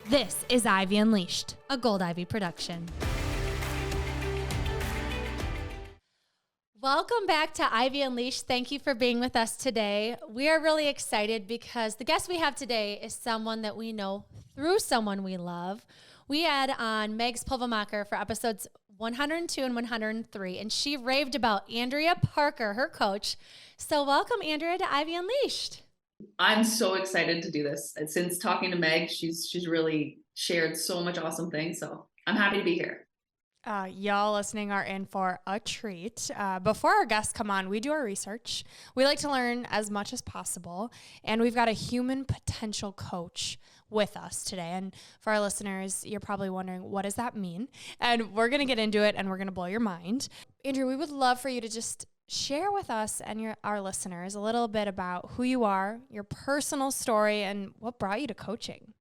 This is Ivy Unleashed, a Gold Ivy production. Welcome back to Ivy Unleashed. Thank you for being with us today. We are really excited because the guest we have today is someone that we know through someone we love. We had on Megs Pulvamacher for episodes 102 and 103, and she raved about Andrea Parker, her coach. So welcome, Andrea, to Ivy Unleashed. I'm so excited to do this. Since talking to Meg, she's really shared so much awesome things. So I'm happy to be here. Y'all listening are in for a treat. Before our guests come on, we do our research. We like to learn as much as possible. And we've got a human potential coach with us today. And for our listeners, you're probably wondering, what does that mean? And we're going to get into it and we're going to blow your mind. Andrew, we would love for you to just share with us and our listeners a little bit about who you are, your personal story, and what brought you to coaching.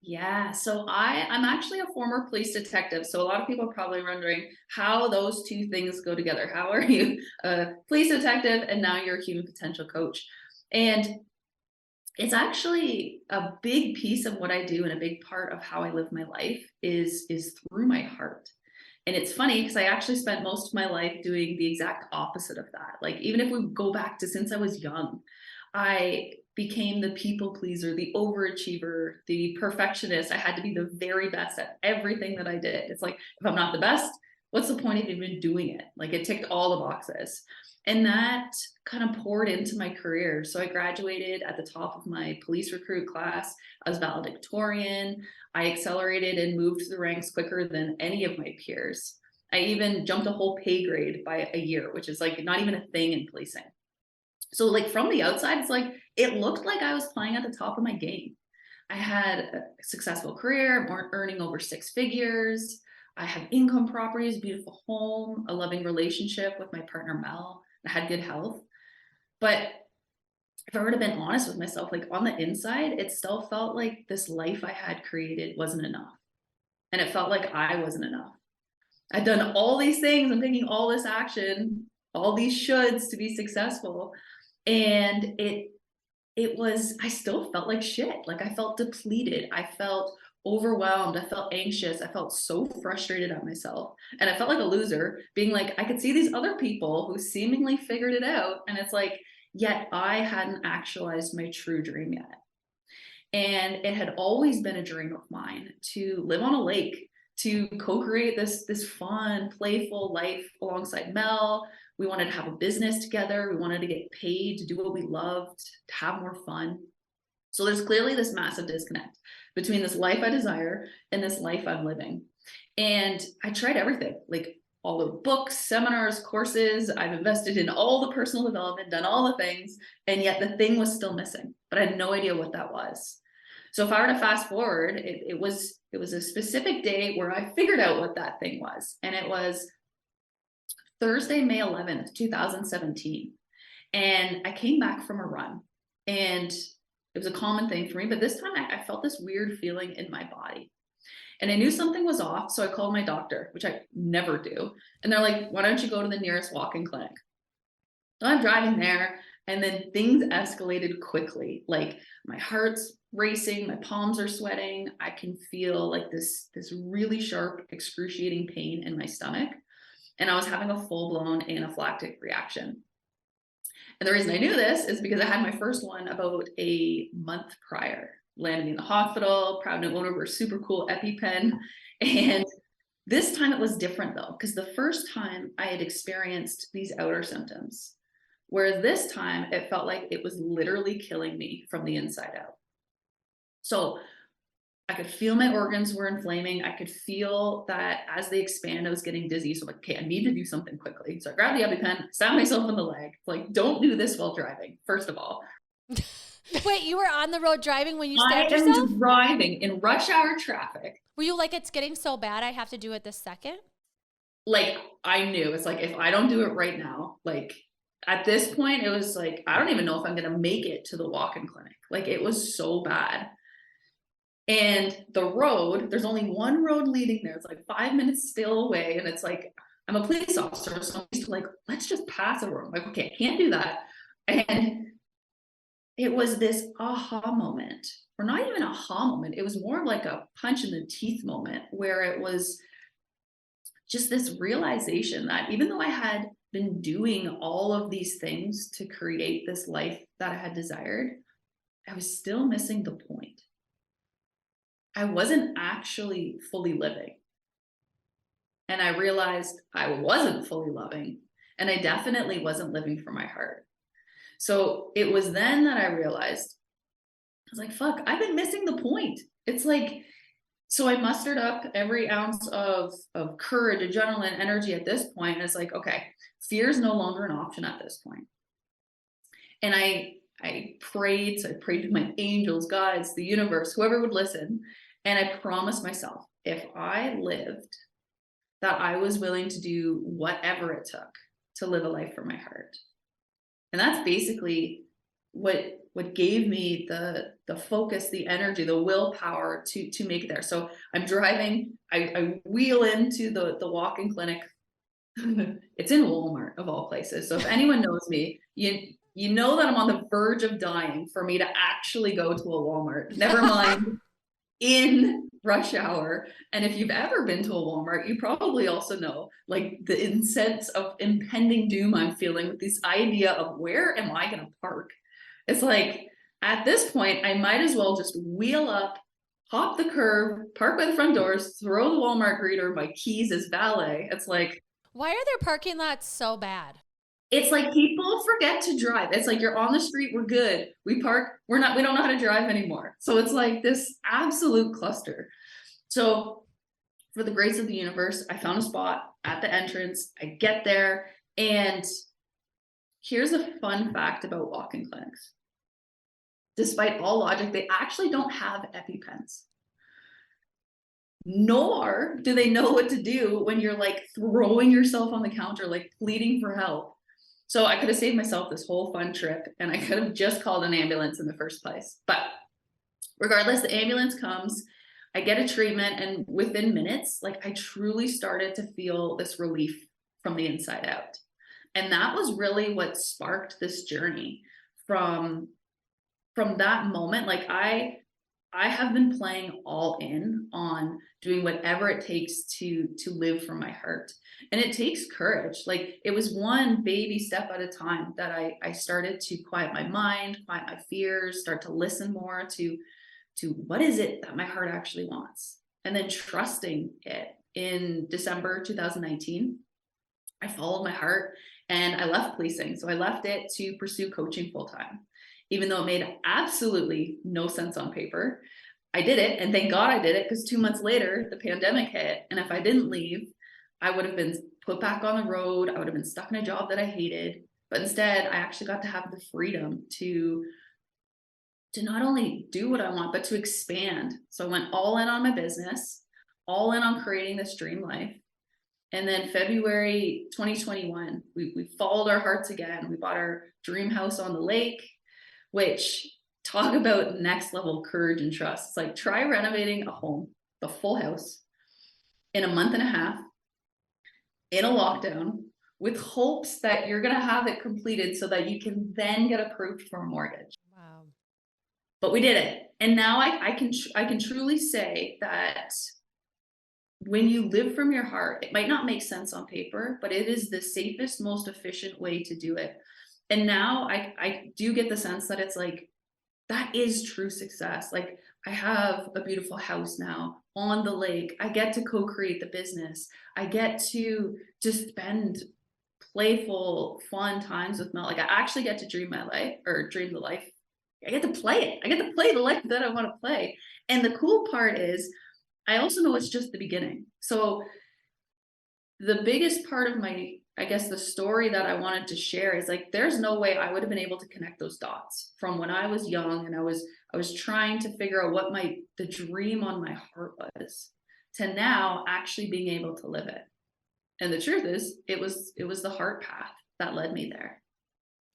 Yeah, so I'm actually a former police detective. So a lot of people are probably wondering how those two things go together. How are you a police detective and now you're a human potential coach? And it's actually a big piece of what I do, and a big part of how I live my life is through my heart. And it's funny because I actually spent most of my life doing the exact opposite of that. Like, even if we go back to since I was young, I became the people pleaser, the overachiever, the perfectionist. I had to be the very best at everything that I did. It's like, if I'm not the best, what's the point of even doing it? Like, it ticked all the boxes. And that kind of poured into my career. So I graduated at the top of my police recruit class. I was valedictorian. I accelerated and moved through the ranks quicker than any of my peers. I even jumped a whole pay grade by a year, which is like not even a thing in policing. So like from the outside, it's like, it looked like I was playing at the top of my game. I had a successful career, earning over 6 figures. I have income properties, beautiful home, a loving relationship with my partner, Mel. I had good health. But if I were to have been honest with myself, like on the inside, it still felt like this life I had created wasn't enough. And it felt like I wasn't enough. I'd done all these things. I'm taking all this action, all these shoulds to be successful. And I still felt like shit. Like, I felt depleted. I felt overwhelmed. I felt anxious. I felt so frustrated at myself. And I felt like a loser, being like, I could see these other people who seemingly figured it out. And it's like, yet I hadn't actualized my true dream yet. And it had always been a dream of mine to live on a lake, to co-create this fun, playful life alongside Mel. We wanted to have a business together. We wanted to get paid to do what we loved, to have more fun. So there's clearly this massive disconnect between this life I desire and this life I'm living. And I tried everything, like all the books, seminars, courses. I've invested in all the personal development, done all the things, and yet the thing was still missing. But I had no idea what that was. So if I were to fast forward, it was a specific day where I figured out what that thing was. And it was Thursday, May 11th, 2017. And I came back from a run, and it was a common thing for me, but this time I felt this weird feeling in my body. And I knew something was off, so I called my doctor, which I never do. And they're like, why don't you go to the nearest walk-in clinic? So I'm driving there, and then things escalated quickly. Like, my heart's racing, my palms are sweating. I can feel like this really sharp, excruciating pain in my stomach. And I was having a full-blown anaphylactic reaction. And the reason I knew this is because I had my first one about a month prior. Landed me in the hospital, proud new owner of a super cool EpiPen. And this time it was different though, because the first time I had experienced these outer symptoms, whereas this time it felt like it was literally killing me from the inside out. So I could feel my organs were inflaming. I could feel that as they expand, I was getting dizzy. So I'm like, okay, I need to do something quickly. So I grabbed the EpiPen, stabbed myself in the leg. Like, don't do this while driving, first of all. Wait, you were on the road driving when you stabbed yourself? I am driving in rush hour traffic. Were you like, it's getting so bad, I have to do it this second? Like, I knew. It's like, if I don't do it right now, like, at this point, it was like, I don't even know if I'm going to make it to the walk-in clinic. Like, it was so bad. And the road, there's only one road leading there. It's like 5 minutes still away. And it's like, I'm a police officer, so I'm used to like, let's just pass a road. I'm like, okay, I can't do that. And it was this aha moment or not even a aha moment. It was more of like a punch in the teeth moment where it was just this realization that even though I had been doing all of these things to create this life that I had desired, I was still missing the point. I wasn't actually fully living. And I realized I wasn't fully loving. And I definitely wasn't living from my heart. So it was then that I realized, I was like, fuck, I've been missing the point. It's like, so I mustered up every ounce of courage, adrenaline, energy at this point. And it's like, okay, fear is no longer an option at this point. And I prayed. So I prayed to my angels, guides, the universe, whoever would listen. And I promised myself, if I lived, that I was willing to do whatever it took to live a life from my heart. And that's basically what gave me the focus, the energy, the willpower to make it there. So I'm driving, I wheel into the walk-in clinic. It's in Walmart of all places. So if anyone knows me, you know that I'm on the verge of dying for me to actually go to a Walmart. Never mind in rush hour. And if you've ever been to a Walmart, you probably also know like the sense of impending doom I'm feeling with this idea of where am I going to park? It's like at this point, I might as well just wheel up, hop the curb, park by the front doors, throw the Walmart greeter my keys as valet. It's like, why are their parking lots so bad? it's like people forget to drive. It's like you're on the street, we're good. We park, we don't know how to drive anymore. So it's like this absolute cluster. So for the grace of the universe, I found a spot at the entrance. I get there, and here's a fun fact about walk-in clinics. Despite all logic, they actually don't have EpiPens. Nor do they know what to do when you're like throwing yourself on the counter, like pleading for help. So I could have saved myself this whole fun trip, and I could have just called an ambulance in the first place. But regardless, the ambulance comes, I get a treatment, and within minutes, like I truly started to feel this relief from the inside out. And that was really what sparked this journey from that moment. Like I have been playing all in on doing whatever it takes to live from my heart. And it takes courage. Like it was one baby step at a time that I started to quiet my mind, quiet my fears, start to listen more to what is it that my heart actually wants. And then trusting it. In December 2019, I followed my heart and I left policing. So I left it to pursue coaching full time. Even though it made absolutely no sense on paper, I did it. And thank God I did it, because 2 months later, the pandemic hit. And if I didn't leave, I would have been put back on the road. I would have been stuck in a job that I hated. But instead, I actually got to have the freedom to not only do what I want, but to expand. So I went all in on my business, all in on creating this dream life. And then February 2021, we followed our hearts again. We bought our dream house on the lake, which, talk about next level courage and trust. It's like, try renovating a home, the full house, in a month and a half, in a lockdown, with hopes that you're going to have it completed so that you can then get approved for a mortgage. Wow. But we did it. And now I can truly say that when you live from your heart, it might not make sense on paper, but it is the safest, most efficient way to do it. And now I do get the sense that it's like, that is true success. Like I have a beautiful house now on the lake. I get to co-create the business. I get to just spend playful, fun times with Mel. Like I actually get to dream my life, or dream the life. I get to play it. I get to play the life that I want to play. And the cool part is, I also know it's just the beginning. So the biggest part of my, I guess, the story that I wanted to share is like, there's no way I would have been able to connect those dots from when I was young and I was trying to figure out what the dream on my heart was, to now actually being able to live it. And the truth is, it was the heart path that led me there.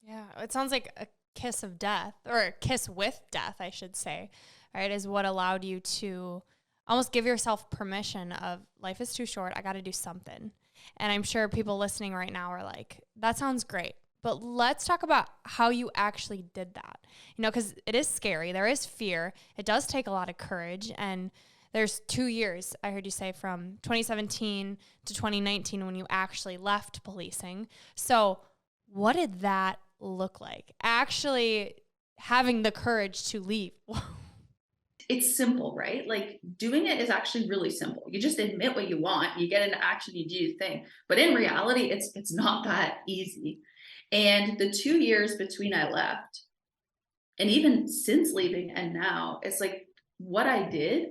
Yeah, it sounds like a kiss of death, or a kiss with death, I should say, right, is what allowed you to almost give yourself permission of, life is too short, I got to do something. And I'm sure people listening right now are like, that sounds great, But let's talk about how you actually did that. You know, because it is scary. There is fear. It does take a lot of courage. And there's 2 years, I heard you say, from 2017 to 2019 when you actually left policing. So what did that look like? Actually having the courage to leave. It's simple, right? Like doing it is actually really simple. You just admit what you want, you get into action, you do your thing. But in reality, it's not that easy. And the 2 years between I left, and even since leaving and now, it's like what I did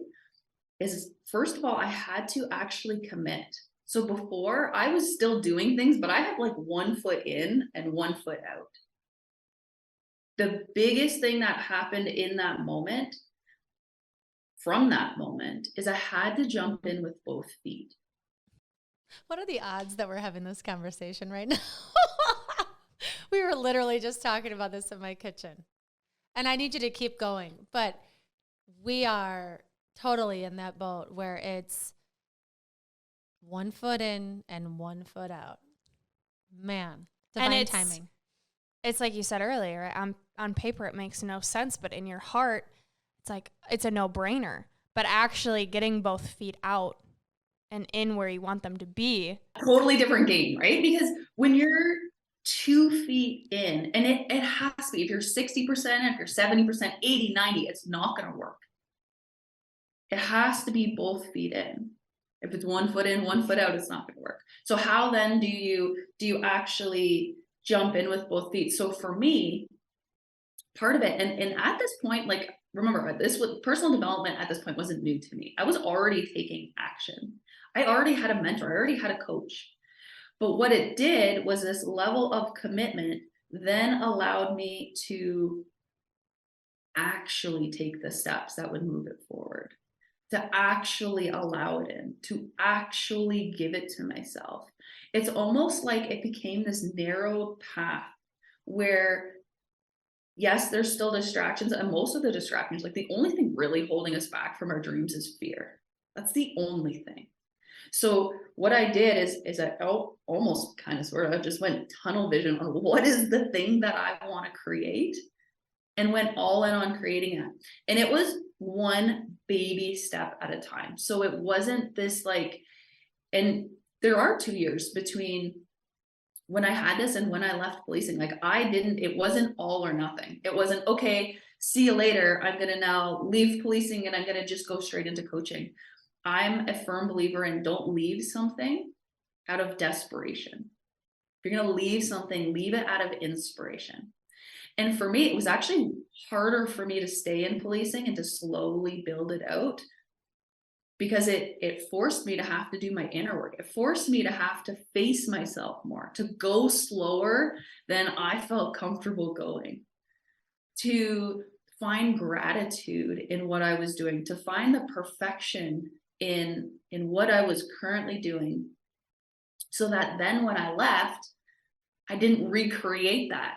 is, first of all, I had to actually commit. So before I was still doing things, but I had like 1 foot in and 1 foot out. The biggest thing that happened in that moment, from that moment, is I had to jump in with both feet. What are the odds that we're having this conversation right now? We were literally just talking about this in my kitchen. And I need you to keep going. But we are totally in that boat where it's 1 foot in and 1 foot out. Man, divine timing. It's like you said earlier, right? On paper, it makes no sense, but in your heart, it's like, it's a no-brainer. But actually getting both feet out and in where you want them to be. Totally different game, right? Because when you're 2 feet in, and it has to be, if you're 60%, if you're 70%, 80, 90, it's not going to work. It has to be both feet in. If it's 1 foot in, 1 foot out, it's not going to work. So how then do you actually jump in with both feet? So for me, part of it, and at this point, like, remember, this was personal development at this point wasn't new to me. I was already taking action. I already had a mentor. I already had a coach. But what it did was this level of commitment then allowed me to actually take the steps that would move it forward, to actually allow it in, to actually give it to myself. It's almost like it became this narrow path where, yes, there's still distractions, and most of the distractions, like the only thing really holding us back from our dreams is fear. That's the only thing. So what I did is I almost kind of sort of just went tunnel vision on what is the thing that I want to create, and went all in on creating it. And it was one baby step at a time. So it wasn't this like, and there are 2 years between when I had this and when I left policing. Like it wasn't all or nothing. It wasn't, okay, see you later, I'm going to now leave policing and I'm going to just go straight into coaching. I'm a firm believer in don't leave something out of desperation. If you're going to leave something, leave it out of inspiration. And for me, it was actually harder for me to stay in policing and to slowly build it out, because it forced me to have to do my inner work. It forced me to have to face myself more, to go slower than I felt comfortable going, to find gratitude in what I was doing, to find the perfection in what I was currently doing, so that then when I left, I didn't recreate that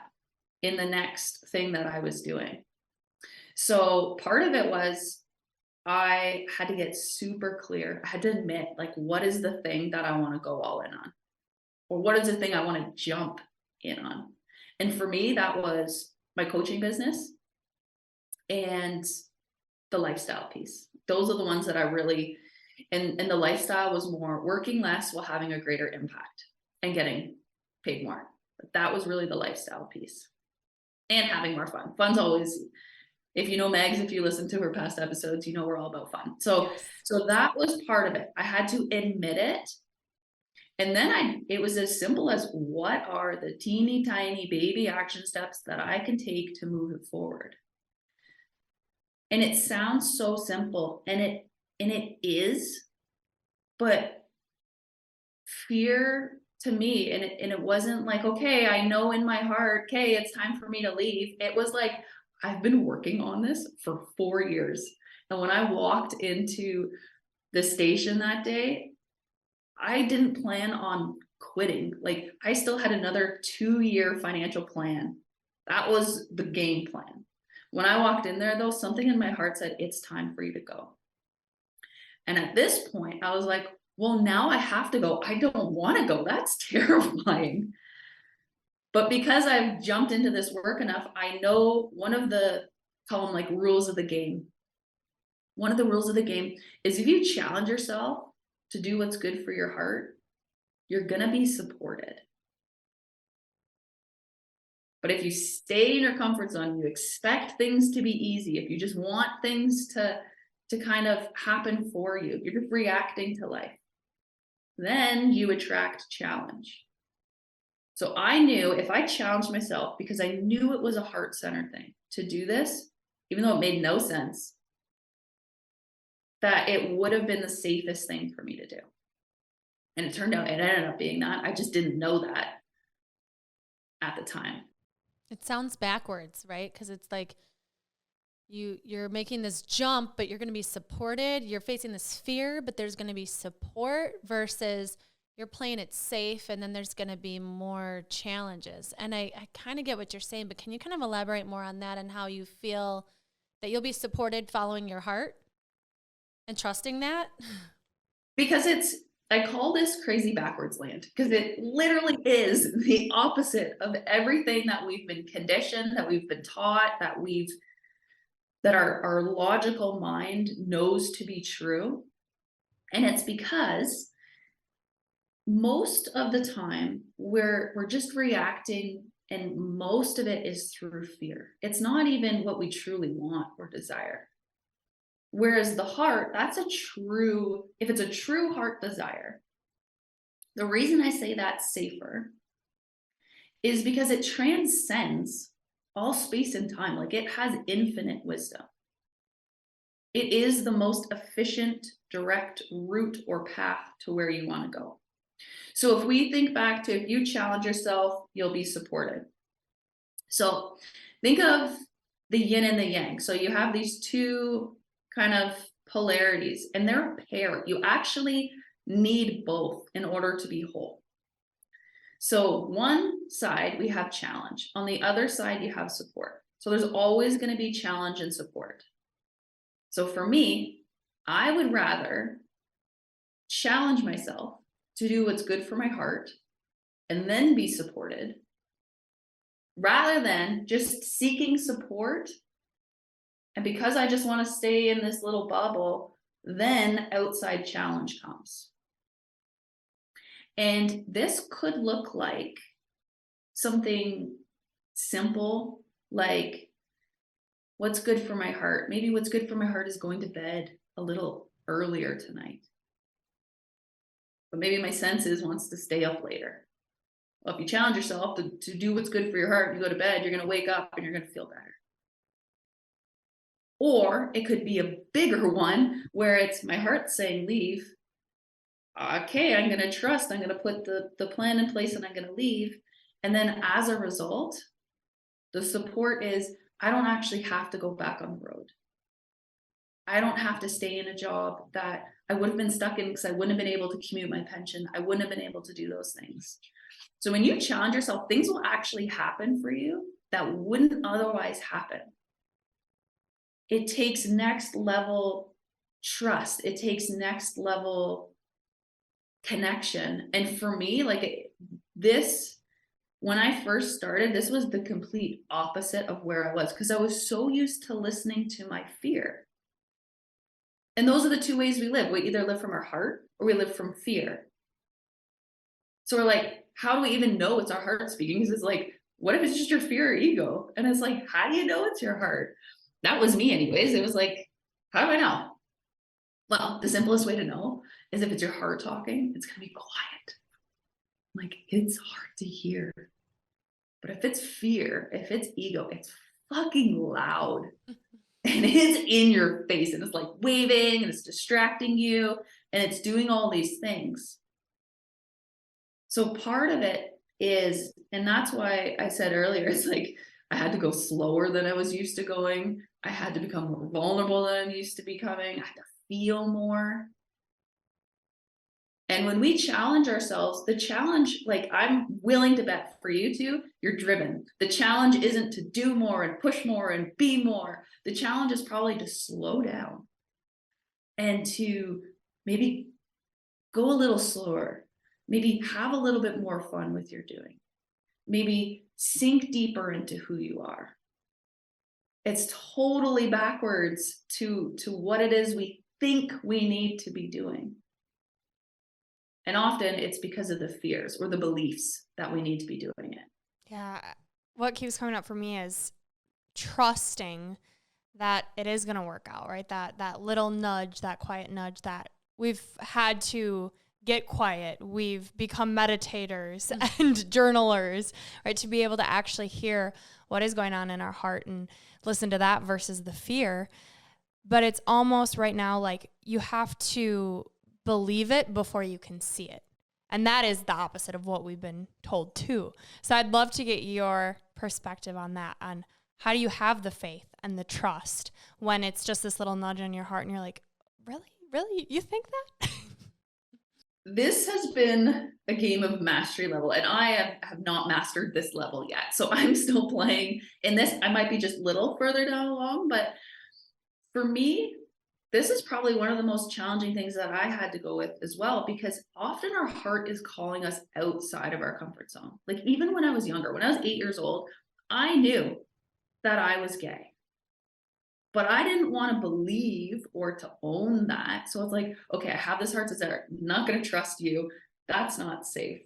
in the next thing that I was doing. So part of it was I had to get super clear. I had to admit, like, what is the thing that I want to go all in on? Or what is the thing I want to jump in on? And for me, that was my coaching business and the lifestyle piece. Those are the ones that I really, and the lifestyle was more working less while having a greater impact and getting paid more. But that was really the lifestyle piece. And having more fun. Fun's always, if you know Megs, if you listen to her past episodes, you know we're all about fun. So that was part of it. I had to admit it. And then it was as simple as, what are the teeny tiny baby action steps that I can take to move it forward? And it sounds so simple, and it is, but fear to me, and it wasn't like, okay, I know in my heart, okay, it's time for me to leave. It was like, I've been working on this for 4 years. And when I walked into the station that day, I didn't plan on quitting. Like, I still had another 2-year financial plan. That was the game plan. When I walked in there, though, something in my heart said, it's time for you to go. And at this point, I was like, well, now I have to go. I don't want to go. That's terrifying. But because I've jumped into this work enough, I know one of the, call them like rules of the game. One of the rules of the game is if you challenge yourself to do what's good for your heart, you're going to be supported. But if you stay in your comfort zone, you expect things to be easy, if you just want things to kind of happen for you, you're just reacting to life, then you attract challenge. So I knew if I challenged myself, because I knew it was a heart-centered thing to do this, even though it made no sense, that it would have been the safest thing for me to do. And it turned out it ended up being that. I just didn't know that at the time. It sounds backwards, right? Because it's like you're making this jump, but you're going to be supported. You're facing this fear, but there's going to be support, versus you're playing it safe and then there's going to be more challenges. And I kind of get what you're saying, but can you kind of elaborate more on that and how you feel that you'll be supported following your heart and trusting that? Because I call this crazy backwards land, because it literally is the opposite of everything that we've been conditioned, that we've been taught, that our logical mind knows to be true. And it's because most of the time we're just reacting, and most of it is through fear. It's not even what we truly want or desire. Whereas the heart, if it's a true heart desire, the reason I say that's safer is because it transcends all space and time. Like, it has infinite wisdom. It is the most efficient, direct route or path to where you want to go. So if we think back to, if you challenge yourself, you'll be supported. So think of the yin and the yang. So you have these two kind of polarities, and they're a pair. You actually need both in order to be whole. So one side, we have challenge. On the other side, you have support. So there's always going to be challenge and support. So for me, I would rather challenge myself to do what's good for my heart and then be supported, rather than just seeking support. And because I just want to stay in this little bubble, then outside challenge comes. And this could look like something simple, like, what's good for my heart? Maybe what's good for my heart is going to bed a little earlier tonight. But maybe my senses wants to stay up later. Well, if you challenge yourself to do what's good for your heart, you go to bed, you're going to wake up and you're going to feel better. Or it could be a bigger one where it's my heart saying leave. Okay, I'm going to trust. I'm going to put the plan in place and I'm going to leave. And then as a result, the support is, I don't actually have to go back on the road. I don't have to stay in a job that I would have been stuck in, because I wouldn't have been able to commute my pension. I wouldn't have been able to do those things. So when you challenge yourself, things will actually happen for you that wouldn't otherwise happen. It takes next level trust. It takes next level connection. And for me, like this, when I first started, this was the complete opposite of where I was, because I was so used to listening to my fear. And those are the two ways we live. We either live from our heart or we live from fear. So we're like, how do we even know it's our heart speaking? Because it's like, what if it's just your fear or ego? And it's like, how do you know it's your heart? That was me anyways. It was like, how do I know? Well, the simplest way to know is if it's your heart talking, it's going to be quiet. Like, it's hard to hear. But if it's fear, if it's ego, it's fucking loud. And it's in your face, and it's like waving, and it's distracting you, and it's doing all these things. So part of it is, and that's why I said earlier, it's like I had to go slower than I was used to going. I had to become more vulnerable than I'm used to becoming. I had to feel more. And when we challenge ourselves, the challenge, like, I'm willing to bet for you two, you're driven. The challenge isn't to do more and push more and be more. The challenge is probably to slow down and to maybe go a little slower, maybe have a little bit more fun with your doing. maybe sink deeper into who you are. It's totally backwards to what it is we think we need to be doing. And often it's because of the fears or the beliefs that we need to be doing it. Yeah. What keeps coming up for me is trusting that it is going to work out, right? That little nudge, that quiet nudge that we've had to get quiet. We've become meditators and journalers, right? To be able to actually hear what is going on in our heart and listen to that versus the fear. But it's almost right now like you have to believe it before you can see it. And that is the opposite of what we've been told too. So I'd love to get your perspective on that, on how do you have the faith and the trust when it's just this little nudge in your heart and you're like, really? Really? You think that? This has been a game of mastery level, and I have not mastered this level yet. So I'm still playing in this. I might be just a little further down along, but for me, this is probably one of the most challenging things that I had to go with as well, because often our heart is calling us outside of our comfort zone. Like even when I was younger, when I was 8 years old, I knew that I was gay, but I didn't want to believe or to own that. So it's like, okay, I have this heart desire. I'm not going to trust you. That's not safe.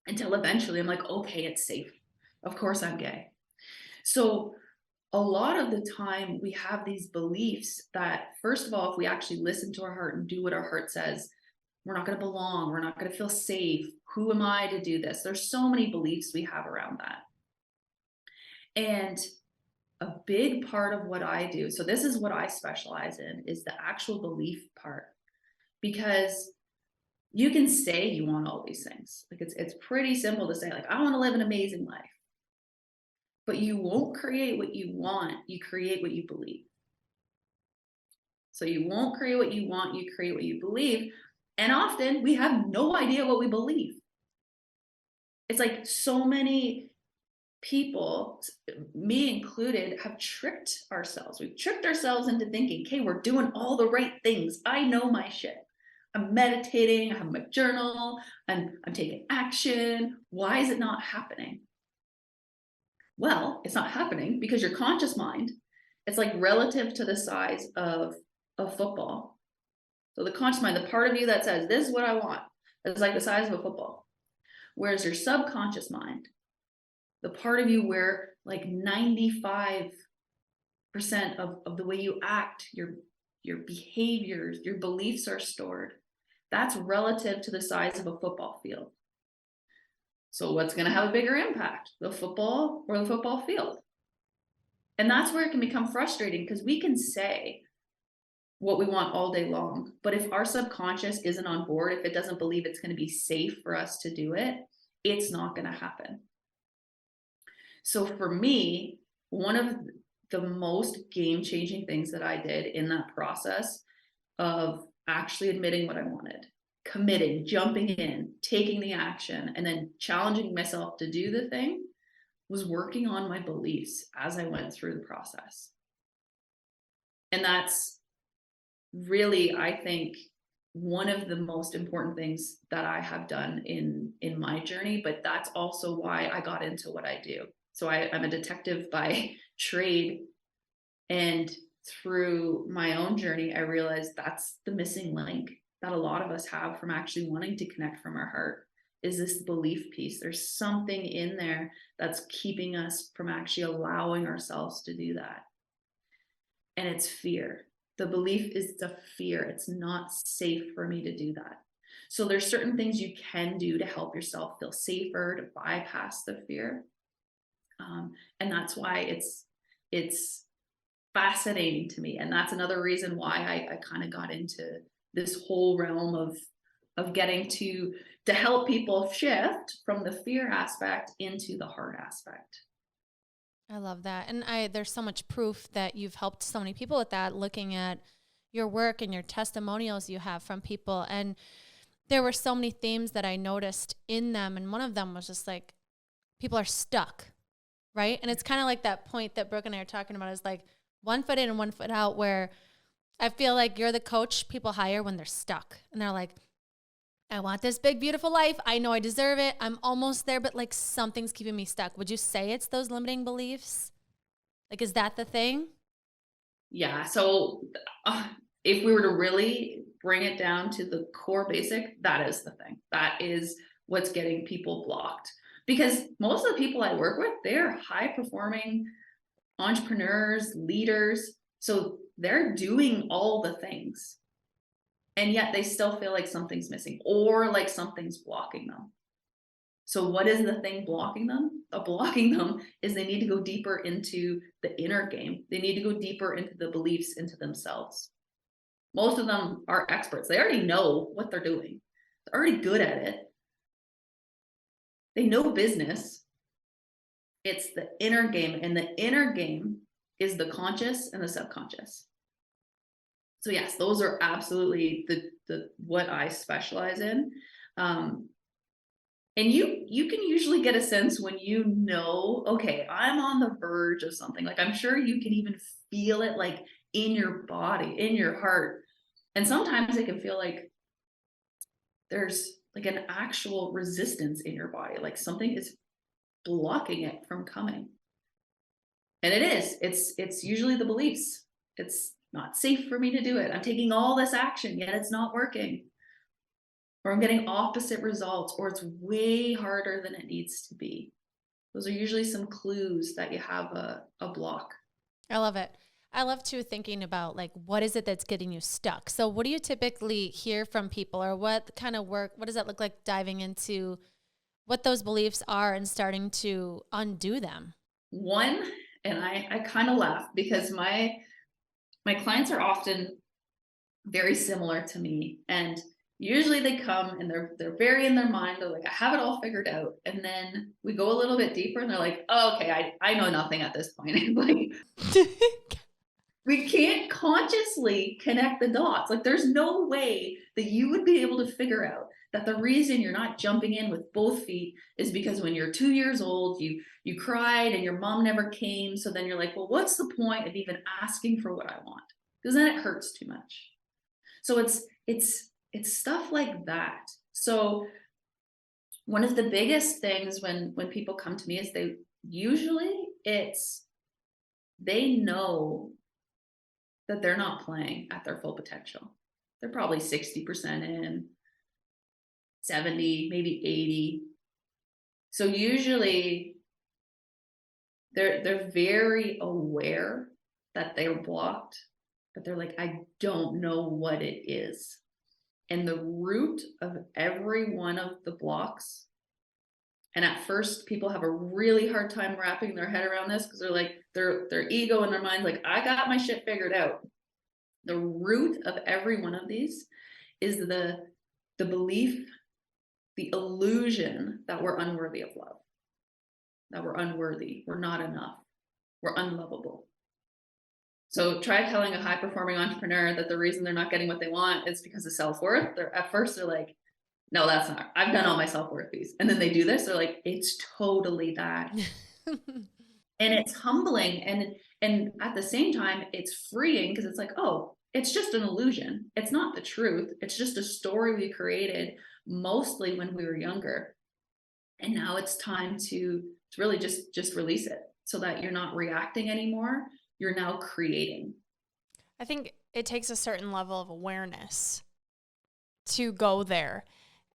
Until eventually I'm like, okay, it's safe. Of course I'm gay. So a lot of the time we have these beliefs that, first of all, if we actually listen to our heart and do what our heart says, we're not going to belong. We're not going to feel safe. Who am I to do this? There's so many beliefs we have around that. And a big part of what I do, so this is what I specialize in, is the actual belief part. Because you can say you want all these things. Like it's pretty simple to say, like, I want to live an amazing life. But you won't create what you want, you create what you believe. So you won't create what you want, you create what you believe. And often we have no idea what we believe. It's like so many people, me included, have tricked ourselves. We've tricked ourselves into thinking, okay, we're doing all the right things. I know my shit. I'm meditating, I have my journal, I'm taking action. Why is it not happening? Well, it's not happening because your conscious mind, it's like relative to the size of a football. So the conscious mind, the part of you that says, this is what I want, is like the size of a football. Whereas your subconscious mind, the part of you where like 95% of the way you act, your behaviors, your beliefs are stored, that's relative to the size of a football field. So what's going to have a bigger impact, the football or the football field? And that's where it can become frustrating, because we can say what we want all day long, but if our subconscious isn't on board, if it doesn't believe it's going to be safe for us to do it, it's not going to happen. So for me, one of the most game-changing things that I did in that process of actually admitting what I wanted, committing, jumping in, taking the action, and then challenging myself to do the thing, was working on my beliefs as I went through the process. And that's really, I think, one of the most important things that I have done in my journey, but that's also why I got into what I do. So I'm a detective by trade, and through my own journey, I realized that's the missing link that a lot of us have from actually wanting to connect from our heart, is this belief piece. There's something in there that's keeping us from actually allowing ourselves to do that. And it's fear. The belief is the fear. It's not safe for me to do that. So there's certain things you can do to help yourself feel safer, to bypass the fear. And that's why it's fascinating to me. And that's another reason why I kind of got into this whole realm of getting to help people shift from the fear aspect into the heart aspect. I love that. And there's so much proof that you've helped so many people with that, looking at your work and your testimonials you have from people. And there were so many themes that I noticed in them. And one of them was just like, people are stuck, right? And it's kind of like that point that Brooke and I are talking about, is like one foot in and one foot out, where I feel like you're the coach people hire when they're stuck. And they're like, I want this big, beautiful life. I know I deserve it. I'm almost there, but like something's keeping me stuck. Would you say it's those limiting beliefs? Like, is that the thing? Yeah. So if we were to really bring it down to the core basic, that is the thing. That is what's getting people blocked. Because most of the people I work with, they're high performing entrepreneurs, leaders. So they're doing all the things. And yet they still feel like something's missing or like something's blocking them. So what is the thing blocking them? Blocking them is they need to go deeper into the inner game. They need to go deeper into the beliefs into themselves. Most of them are experts. They already know what they're doing. They're already good at it. They know business. It's the inner game, and the inner game is the conscious and the subconscious. So yes, those are absolutely the what I specialize in. And you can usually get a sense when you know, okay, I'm on the verge of something. Like I'm sure you can even feel it like in your body, in your heart. And sometimes it can feel like there's like an actual resistance in your body, like something is blocking it from coming. And it is. It's usually the beliefs. It's not safe for me to do it. I'm taking all this action, yet it's not working. Or I'm getting opposite results, or it's way harder than it needs to be. Those are usually some clues that you have a block. I love it. I love too thinking about like, what is it that's getting you stuck? So what do you typically hear from people, or what kind of work, what does that look like diving into what those beliefs are and starting to undo them? One, and I kind of laugh because my clients are often very similar to me, and usually they come and they're very in their mind. They're like, I have it all figured out. And then we go a little bit deeper and they're like, oh, okay, I know nothing at this point. Like we can't consciously connect the dots. Like there's no way that you would be able to figure out that the reason you're not jumping in with both feet is because when you're 2 years old, you cried and your mom never came. So then you're like, well, what's the point of even asking for what I want? Because then it hurts too much. So it's stuff like that. So one of the biggest things when people come to me is they know that they're not playing at their full potential. They're probably 60% in, 70, maybe 80. So usually they're very aware that they're blocked, but they're like, I don't know what it is. And the root of every one of the blocks, and at first people have a really hard time wrapping their head around this because they're like, their ego and their mind's like, I got my shit figured out. The root of every one of these is the belief, the illusion that we're unworthy of love, that we're unworthy, we're not enough, we're unlovable. So try telling a high performing entrepreneur that the reason they're not getting what they want is because of self-worth. At first they're like, no, that's not, I've done all my self-worth piece. And then they do this, they're like, it's totally that. And it's humbling. And at the same time, it's freeing because it's like, oh, it's just an illusion. It's not the truth. It's just a story we created mostly when we were younger. And now it's time to really just release it so that you're not reacting anymore. You're now creating. I think it takes a certain level of awareness to go there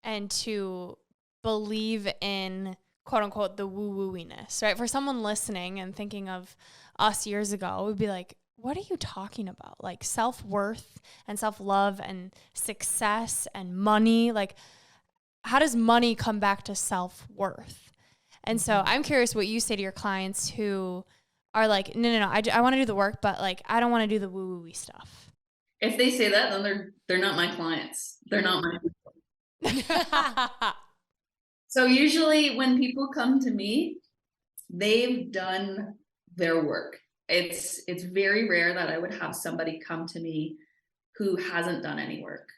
and to believe in quote unquote the woo-wooiness, right? For someone listening and thinking of us years ago, we'd be like, what are you talking about? Like self-worth and self-love and success and money. Like, how does money come back to self-worth? And so I'm curious what you say to your clients who are like, no, I want to do the work, but like, I don't want to do the woo-woo-y stuff. If they say that, then they're not my clients. They're not my people. So usually when people come to me, they've done their work. It's very rare that I would have somebody come to me who hasn't done any work.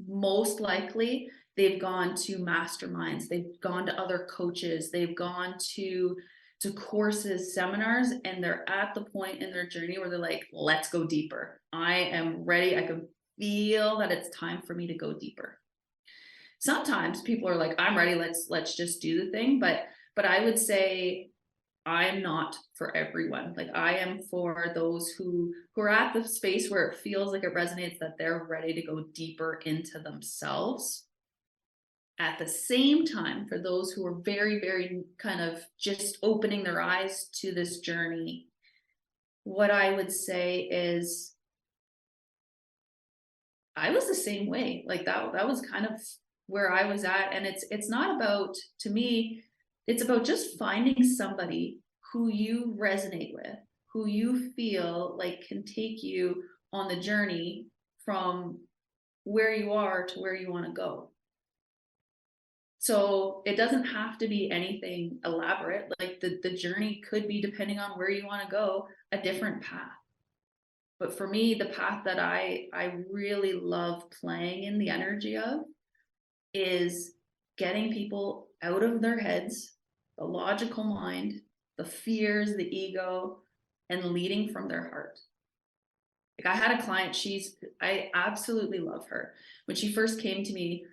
Most likely they've gone to masterminds, they've gone to other coaches, they've gone to courses, seminars, and they're at the point in their journey where they're like, let's go deeper. I am ready. I can feel that it's time for me to go deeper. sometimes people are like, I'm ready, let's just do the thing. But I would say I'm not for everyone. Like I am for those who are at the space where it feels like it resonates, that they're ready to go deeper into themselves. At the same time, for those who are very, very kind of just opening their eyes to this journey, what I would say is I was the same way. Like that was kind of where I was at. And it's not about, to me, it's about just finding somebody who you resonate with, who you feel like can take you on the journey from where you are to where you want to go. So it doesn't have to be anything elaborate. Like the journey could be, depending on where you want to go, a different path. But for me, the path that I really love playing in the energy of is getting people out of their heads, the logical mind, the fears, the ego, and leading from their heart. Like I had a client, I absolutely love her. When she first came to me,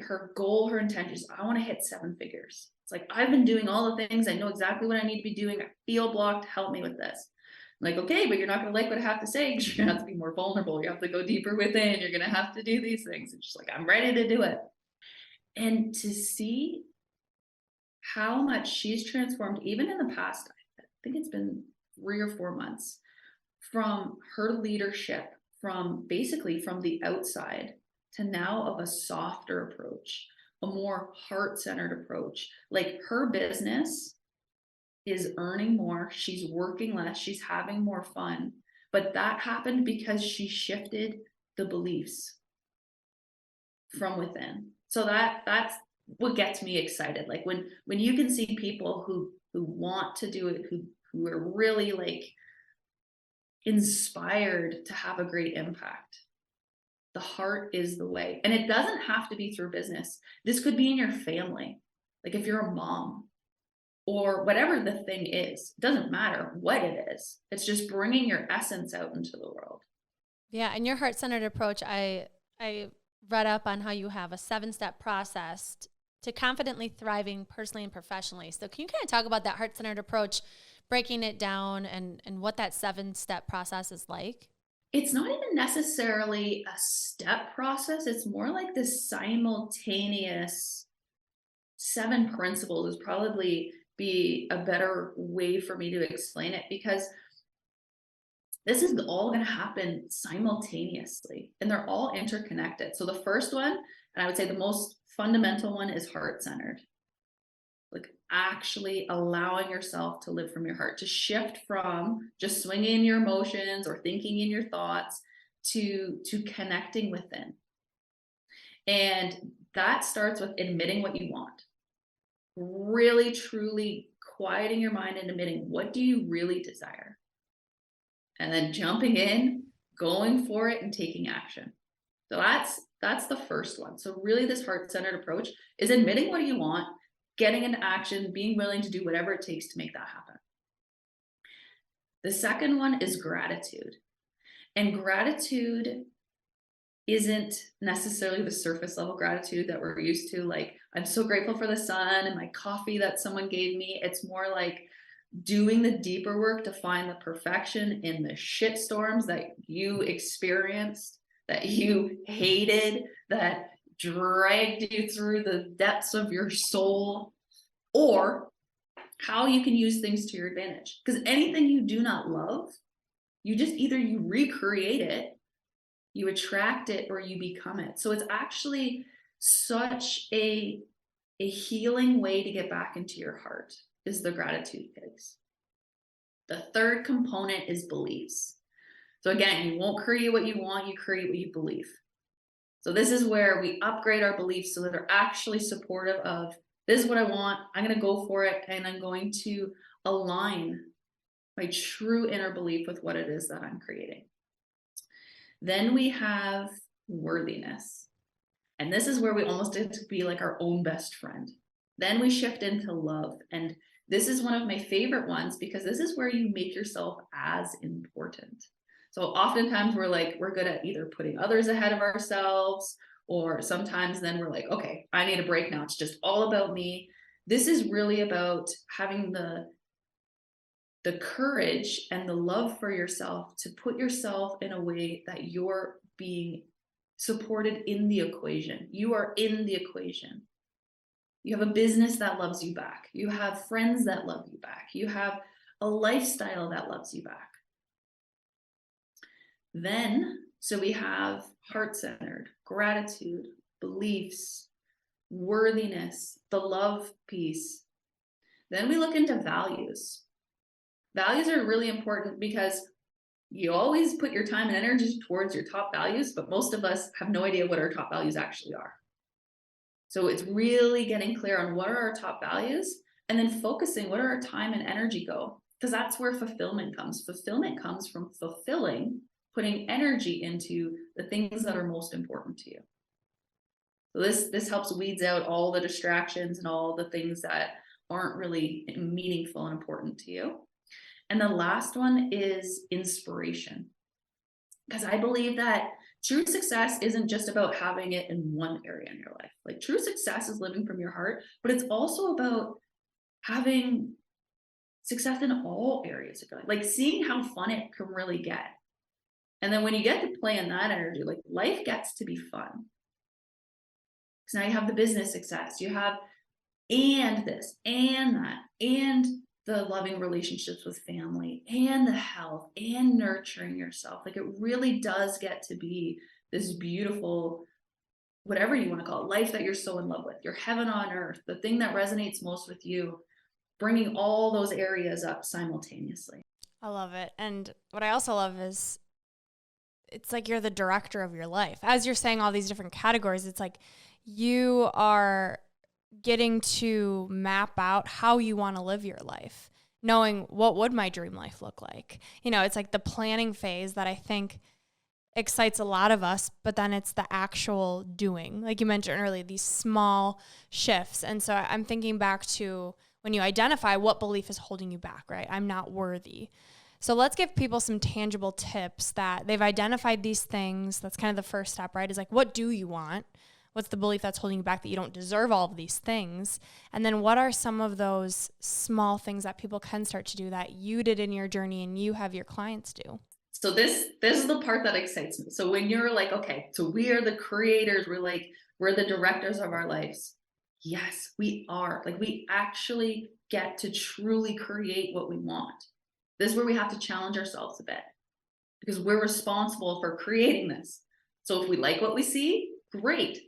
her goal, her intention is, I want to hit 7 figures. It's like, I've been doing all the things. I know exactly what I need to be doing. I feel blocked. Help me with this. I'm like, okay, but you're not going to like what I have to say, because you're going to have to be more vulnerable. You have to go deeper within. You're going to have to do these things. And she's like, I'm ready to do it. And to see how much she's transformed, even in the past, I think it's been 3 or 4 months, from her leadership, from basically from the outside, to now of a softer approach, a more heart-centered approach. Like her business is earning more, she's working less, she's having more fun. But that happened because she shifted the beliefs from within. So that's what gets me excited. Like when you can see people who want to do it, who are really like inspired to have a great impact. The heart is the way. And it doesn't have to be through business. This could be in your family. Like if you're a mom or whatever the thing is, it doesn't matter what it is. It's just bringing your essence out into the world. Yeah. And your heart-centered approach, I read up on how you have a 7-step process to confidently thriving personally and professionally. So can you kind of talk about that heart-centered approach, breaking it down, and what that 7-step process is like? It's not even necessarily a step process. It's more like this simultaneous 7 principles is probably be a better way for me to explain it, because this is all going to happen simultaneously and they're all interconnected. So the first one, and I would say the most fundamental one, is heart-centered. Like actually allowing yourself to live from your heart, to shift from just swinging your emotions or thinking in your thoughts to connecting within. And that starts with admitting what you want. Really, truly quieting your mind and admitting, what do you really desire? And then jumping in, going for it, and taking action. So that's the first one. So really this heart-centered approach is admitting what you want, getting into action, being willing to do whatever it takes to make that happen. The second one is gratitude. And gratitude isn't necessarily the surface level gratitude that we're used to. Like, I'm so grateful for the sun and my coffee that someone gave me. It's more like doing the deeper work to find the perfection in the shit storms that you experienced, that you hated, that dragged you through the depths of your soul, or how you can use things to your advantage. Because anything you do not love, you just either you recreate it, you attract it, or you become it. So it's actually such a healing way to get back into your heart, is the gratitude pigs. The third component is beliefs. So again, you won't create what you want, you create what you believe. So this is where we upgrade our beliefs so that they're actually supportive of, this is what I want, I'm going to go for it, and I'm going to align my true inner belief with what it is that I'm creating. Then we have worthiness. And this is where we almost get to be like our own best friend. Then we shift into love. And this is one of my favorite ones, because this is where you make yourself as important. So oftentimes we're good at either putting others ahead of ourselves, Or sometimes then we're like, okay, I need a break now. It's just all about me. This is really about having the courage and the love for yourself to put yourself in a way that you're being supported in the equation. You are in the equation. You have a business that loves you back. You have friends that love you back. You have a lifestyle that loves you back. Then, so we have heart-centered, gratitude, beliefs, worthiness, the love piece. Then we look into values. Values are really important because you always put your time and energy towards your top values, but most of us have no idea what our top values actually are. So it's really getting clear on what are our top values and then focusing where our time and energy go, because that's where fulfillment comes. Fulfillment comes from fulfilling, putting energy into the things that are most important to you. So this helps weeds out all the distractions and all the things that aren't really meaningful and important to you. And the last one is inspiration. Because I believe that true success isn't just about having it in one area in your life. Like true success is living from your heart, but it's also about having success in all areas of your life, like seeing how fun it can really get. And then when you get to play in that energy, like life gets to be fun. Because now you have the business success, you have and this and that and the loving relationships with family and the health and nurturing yourself. Like it really does get to be this beautiful, whatever you want to call it, life that you're so in love with, your heaven on earth, the thing that resonates most with you, bringing all those areas up simultaneously. I love it. And what I also love is it's like you're the director of your life. As you're saying all these different categories, it's like you are getting to map out how you want to live your life, knowing what would my dream life look like. You know, it's like the planning phase that I think excites a lot of us, but then it's the actual doing. Like you mentioned earlier, these small shifts. And so I'm thinking back to when you identify what belief is holding you back, right? I'm not worthy. So let's give people some tangible tips that they've identified these things. That's kind of the first step, right? Is like, what do you want? What's the belief that's holding you back that you don't deserve all of these things? And then what are some of those small things that people can start to do that you did in your journey and you have your clients do? So this is the part that excites me. So when you're like, okay, so we are the creators, we're the directors of our lives. Yes, we are. Like we actually get to truly create what we want. This is where we have to challenge ourselves a bit because we're responsible for creating this. So if we like what we see, great.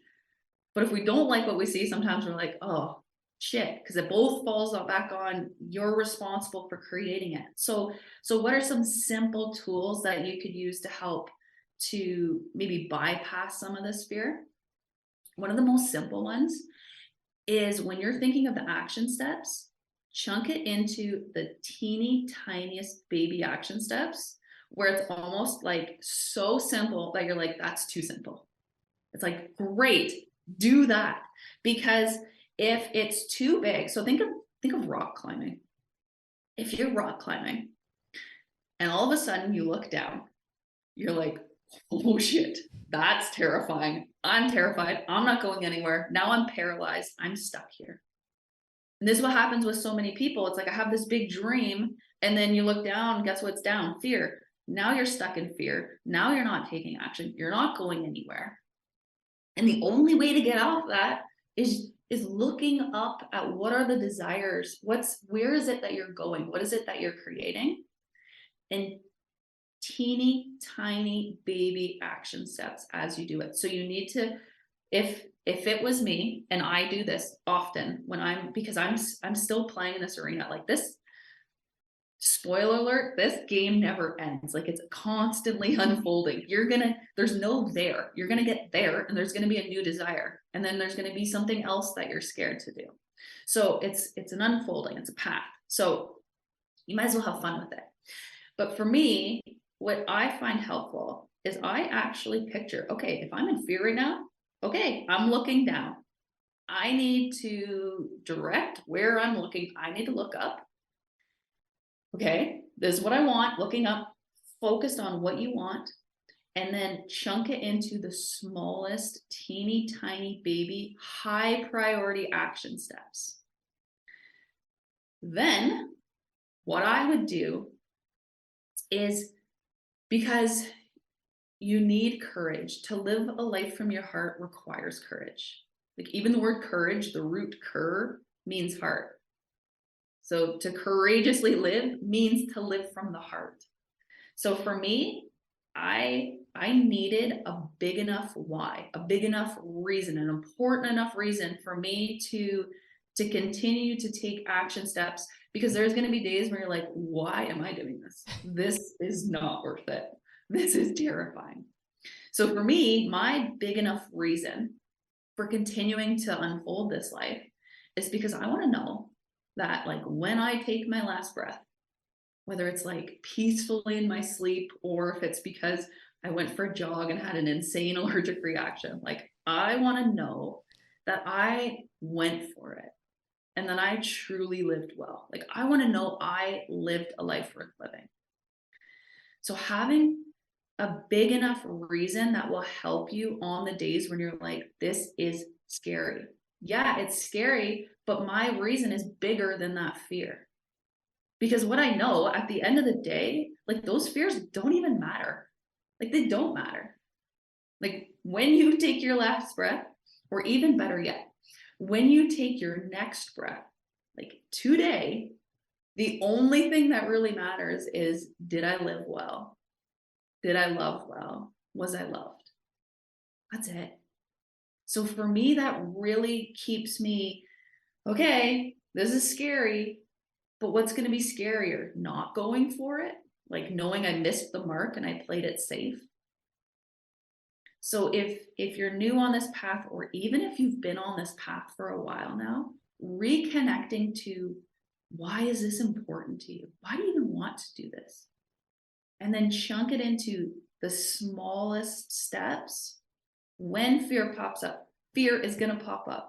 But if we don't like what we see, sometimes we're like, oh, shit, because it both falls back on you're responsible for creating it. So what are some simple tools that you could use to help to maybe bypass some of this fear? One of the most simple ones is when you're thinking of the action steps, chunk it into the teeny tiniest baby action steps where it's almost like so simple that you're like, that's too simple. It's like, great, do that. Because if it's too big, so think of rock climbing. If you're rock climbing and all of a sudden you look down, you're like, oh shit, that's terrifying. I'm terrified. I'm not going anywhere. Now I'm paralyzed. I'm stuck here. And this is what happens with so many people. It's like, I have this big dream, and then you look down, guess what's down? Fear. Now you're stuck in fear. Now you're not taking action. You're not going anywhere. And the only way to get off that is looking up at what are the desires? Where is it that you're going? What is it that you're creating? And teeny tiny baby action steps as you do it. So you need to, if it was me, and I do this often because I'm still playing in this arena like this. Spoiler alert, this game never ends. Like it's constantly unfolding. There's no there. You're going to get there and there's going to be a new desire. And then there's going to be something else that you're scared to do. So it's an unfolding, it's a path. So you might as well have fun with it. But for me, what I find helpful is I actually picture, okay, if I'm in fear right now, okay, I'm looking down. I need to direct where I'm looking. I need to look up. Okay, this is what I want, looking up, focused on what you want. and then chunk it into the smallest, teeny tiny baby, high priority action steps. Then what I would do is, because you need courage to live a life from your heart requires courage. Like even the word courage, the root cur means heart. So to courageously live means to live from the heart. So for me, I needed a big enough why, a big enough reason, an important enough reason for me to continue to take action steps, because there's going to be days where you're like, why am I doing this? This is not worth it. This is terrifying. So for me, my big enough reason for continuing to unfold this life is because I want to know that, like, when I take my last breath, whether it's like peacefully in my sleep or if it's because I went for a jog and had an insane allergic reaction, like I want to know that I went for it and that I truly lived well. Like I want to know I lived a life worth living. So having a big enough reason that will help you on the days when you're like, this is scary. Yeah, it's scary, but my reason is bigger than that fear. Because what I know at the end of the day, like those fears don't even matter. Like they don't matter. Like when you take your last breath, or even better yet, when you take your next breath, like today, the only thing that really matters is, did I live well? Did I love well? Was I loved? That's it. So for me, that really keeps me, okay, this is scary, but what's going to be scarier? Not going for it, like knowing I missed the mark and I played it safe. So if you're new on this path, or even if you've been on this path for a while now, reconnecting to, why is this important to you? Why do you even want to do this? And then chunk it into the smallest steps. When fear pops up, fear is going to pop up.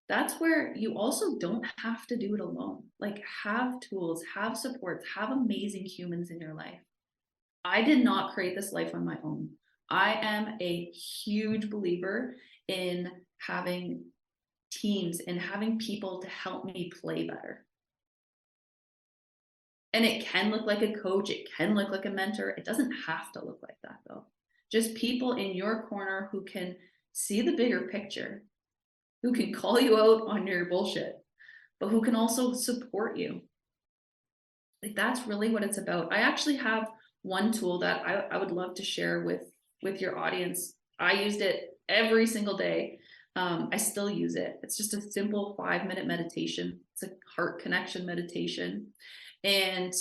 That's where you also don't have to do it alone. Like have tools, have supports, have amazing humans in your life. I did not create this life on my own. I am a huge believer in having teams and having people to help me play better. And it can look like a coach, it can look like a mentor. It doesn't have to look like that though. Just people in your corner who can see the bigger picture, who can call you out on your bullshit, but who can also support you. Like that's really what it's about. I actually have one tool that I would love to share with your audience. I used it every single day. I still use it. It's just a simple 5-minute meditation. It's a heart connection meditation. And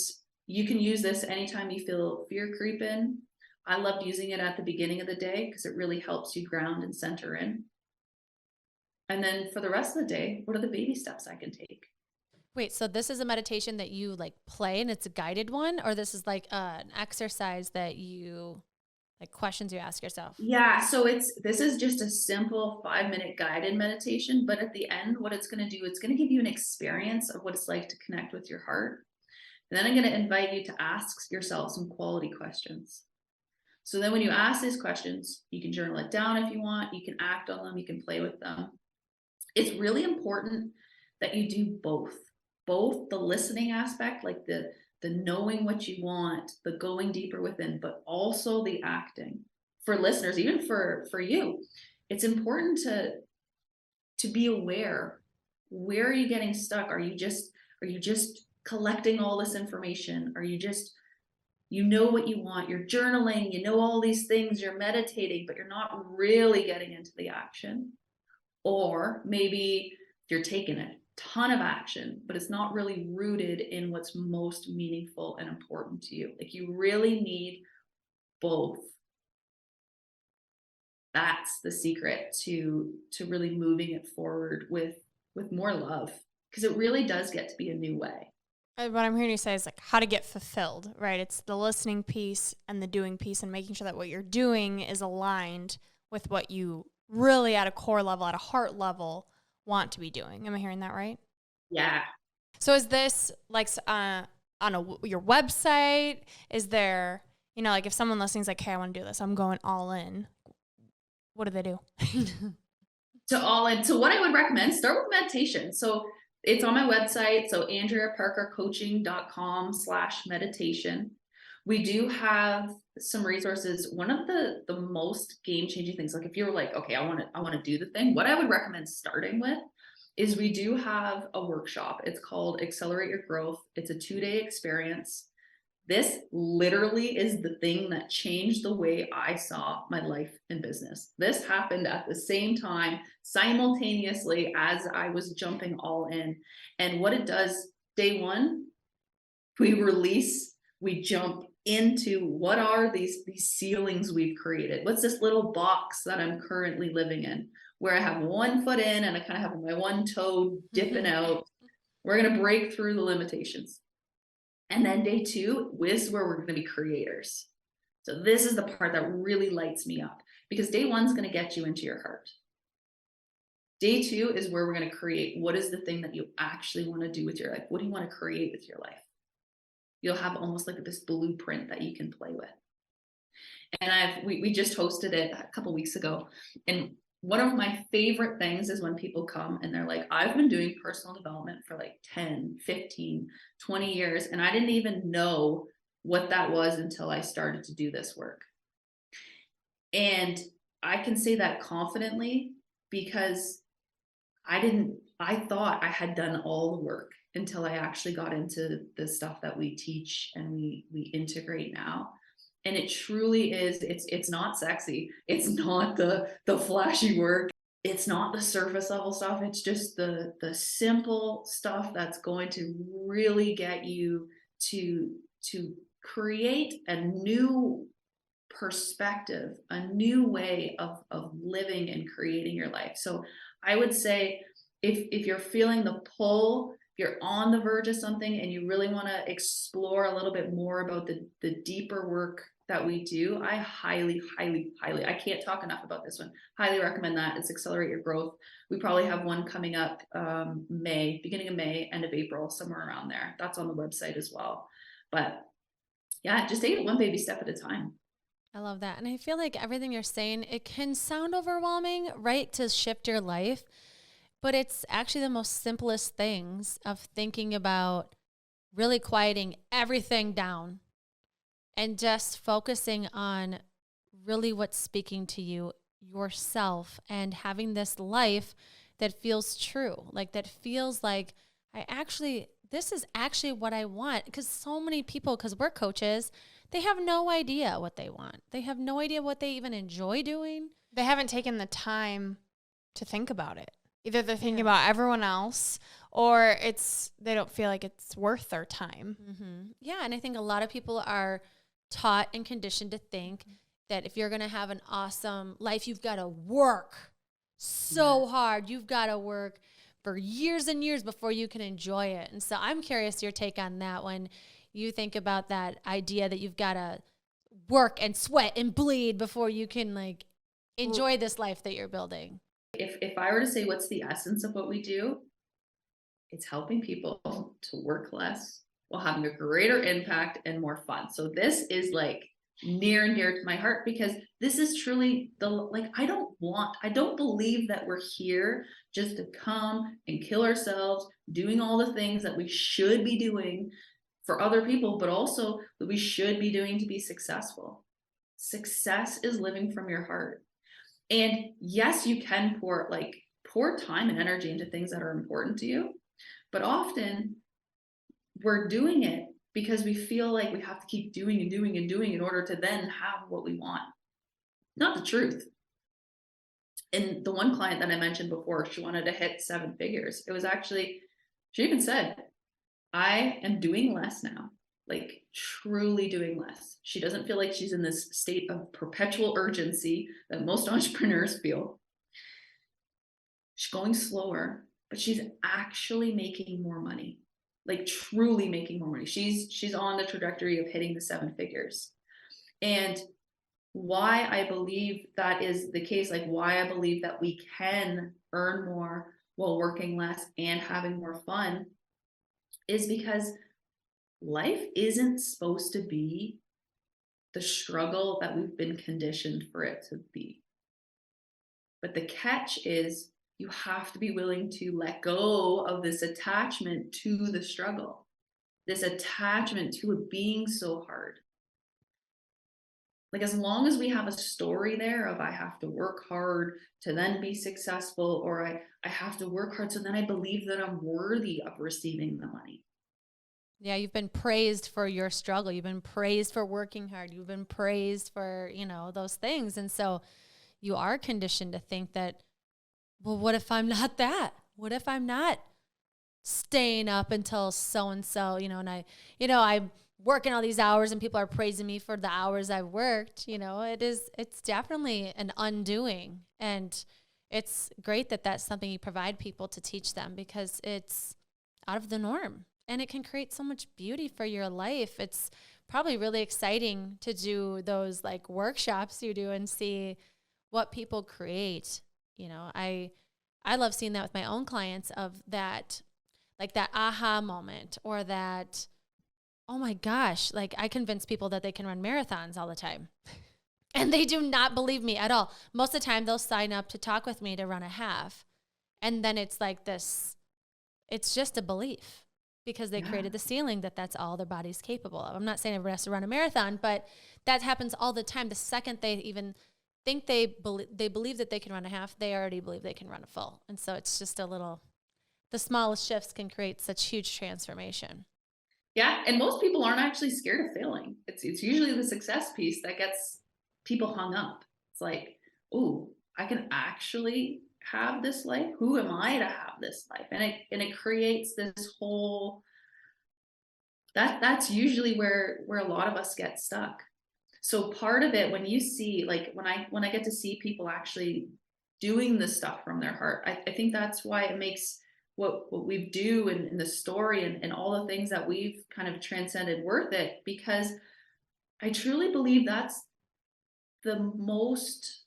you can use this anytime you feel fear creep in. I loved using it at the beginning of the day because it really helps you ground and center in. And then for the rest of the day, what are the baby steps I can take? Wait, so this is a meditation that you like play and it's a guided one, or this is like an exercise that you, like questions you ask yourself? Yeah, so this is just a simple 5-minute guided meditation, but at the end, what it's going to do, it's going to give you an experience of what it's like to connect with your heart. And then I'm going to invite you to ask yourself some quality questions. So then when you ask these questions, you can journal it down if you want, you can act on them, you can play with them. It's really important that you do both the listening aspect, like the knowing what you want, the going deeper within, but also the acting. For listeners, even for you, it's important to be aware. Where are you getting stuck? Are you just collecting all this information? Are you just, you know what you want, you're journaling, you know all these things, you're meditating, but you're not really getting into the action? Or maybe you're taking a ton of action, but it's not really rooted in what's most meaningful and important to you. Like you really need both. That's the secret to really moving it forward with more love, because it really does get to be a new way. What I'm hearing you say is like how to get fulfilled, right? It's the listening piece and the doing piece, and making sure that what you're doing is aligned with what you really at a core level, at a heart level, want to be doing. Am I hearing that right? Yeah. So is this like on your website? Is there You know, like if someone listening is like, hey, I want to do this, I'm going all in. What do they do? So what I would recommend, start with meditation. So it's on my website. So andreaparkercoaching.com/meditation. We do have some resources. One of the most game-changing things, like if you're like, okay, I want to do the thing, what I would recommend starting with is we do have a workshop. It's called Accelerate Your Growth. It's a 2-day experience. This literally is the thing that changed the way I saw my life and business. This happened at the same time, simultaneously, as I was jumping all in. And what it does, day one, we jump into what are these ceilings we've created? What's this little box that I'm currently living in, where I have one foot in and I kind of have my one toe dipping out? We're going to break through the limitations. And then day two is where we're going to be creators. So this is the part that really lights me up, because day one is going to get you into your heart. Day two is where we're going to create. What is the thing that you actually want to do with your life? What do you want to create with your life? You'll have almost like this blueprint that you can play with. And we just hosted it a couple weeks ago. And one of my favorite things is when people come and they're like, I've been doing personal development for like 10, 15, 20 years, and I didn't even know what that was until I started to do this work. And I can say that confidently because I thought I had done all the work until I actually got into the stuff that we teach and we integrate now. And it truly is, it's not sexy. It's not the flashy work. It's not the surface level stuff. It's just the simple stuff that's going to really get you to create a new perspective, a new way of living and creating your life. So I would say if you're feeling the pull, if you're on the verge of something and you really want to explore a little bit more about the deeper work that we do, I highly, I can't talk enough about this one. Highly recommend that. It's Accelerate Your Growth. We probably have one coming up beginning of May, end of April, somewhere around there. That's on the website as well. But yeah, just take it one baby step at a time. I love that. And I feel like everything you're saying, it can sound overwhelming, right, to shift your life, but it's actually the most simplest things of thinking about really quieting everything down and just focusing on really what's speaking to you, yourself, and having this life that feels true, like that feels like this is actually what I want. Because so many people, because we're coaches, they have no idea what they want. They have no idea what they even enjoy doing. They haven't taken the time to think about it. Either they're thinking about everyone else, or they don't feel like it's worth their time. Mm-hmm. Yeah, and I think a lot of people are taught and conditioned to think that if you're going to have an awesome life, you've got to work so hard. You've got to work for years and years before you can enjoy it. And so I'm curious your take on that when you think about that idea that you've got to work and sweat and bleed before you can like enjoy this life that you're building. If I were to say what's the essence of what we do, it's helping people to work less while having a greater impact and more fun. So this is like near and dear to my heart, because this is truly I don't believe that we're here just to come and kill ourselves doing all the things that we should be doing for other people, but also that we should be doing to be successful. Success is living from your heart. And yes, you can pour time and energy into things that are important to you, but often we're doing it because we feel like we have to keep doing and doing and doing in order to then have what we want. Not the truth. And the one client that I mentioned before, she wanted to hit 7 figures. It was actually, she even said, I am doing less now, like truly doing less. She doesn't feel like she's in this state of perpetual urgency that most entrepreneurs feel. She's going slower, but she's actually making more money, like truly making more money. She's on the trajectory of hitting the 7 figures. And why I believe that is the case, like why I believe that we can earn more while working less and having more fun, is because life isn't supposed to be the struggle that we've been conditioned for it to be. But the catch is you have to be willing to let go of this attachment to the struggle, this attachment to it being so hard. Like, as long as we have a story there of I have to work hard to then be successful, or I have to work hard so then I believe that I'm worthy of receiving the money. Yeah, you've been praised for your struggle. You've been praised for working hard. You've been praised for, those things. And so you are conditioned to think that, well, what if I'm not that? What if I'm not staying up until so-and-so, and I'm working all these hours and people are praising me for the hours I've worked. It's definitely an undoing. And it's great that that's something you provide people to teach them, because it's out of the norm and it can create so much beauty for your life. It's probably really exciting to do those like workshops you do and see what people create. I love seeing that with my own clients, of that, like that aha moment, or that, oh my gosh, like I convince people that they can run marathons all the time. And they do not believe me at all. Most of the time they'll sign up to talk with me to run a half. And then it's like this, it's just a belief, because they created the ceiling that that's all their body's capable of. I'm not saying everybody has to run a marathon, but that happens all the time. The second they even think they believe that they can run a half, they already believe they can run a full. And so it's just the smallest shifts can create such huge transformation. Yeah, and most people aren't actually scared of failing. It's usually the success piece that gets people hung up. It's like, oh, I can actually have this life. Who am I to have this life? And it creates this whole, that's usually where a lot of us get stuck. So part of it, when you see, like when I get to see people actually doing this stuff from their heart, I think that's why it makes what we do in the story and all the things that we've kind of transcended worth it, because I truly believe that's the most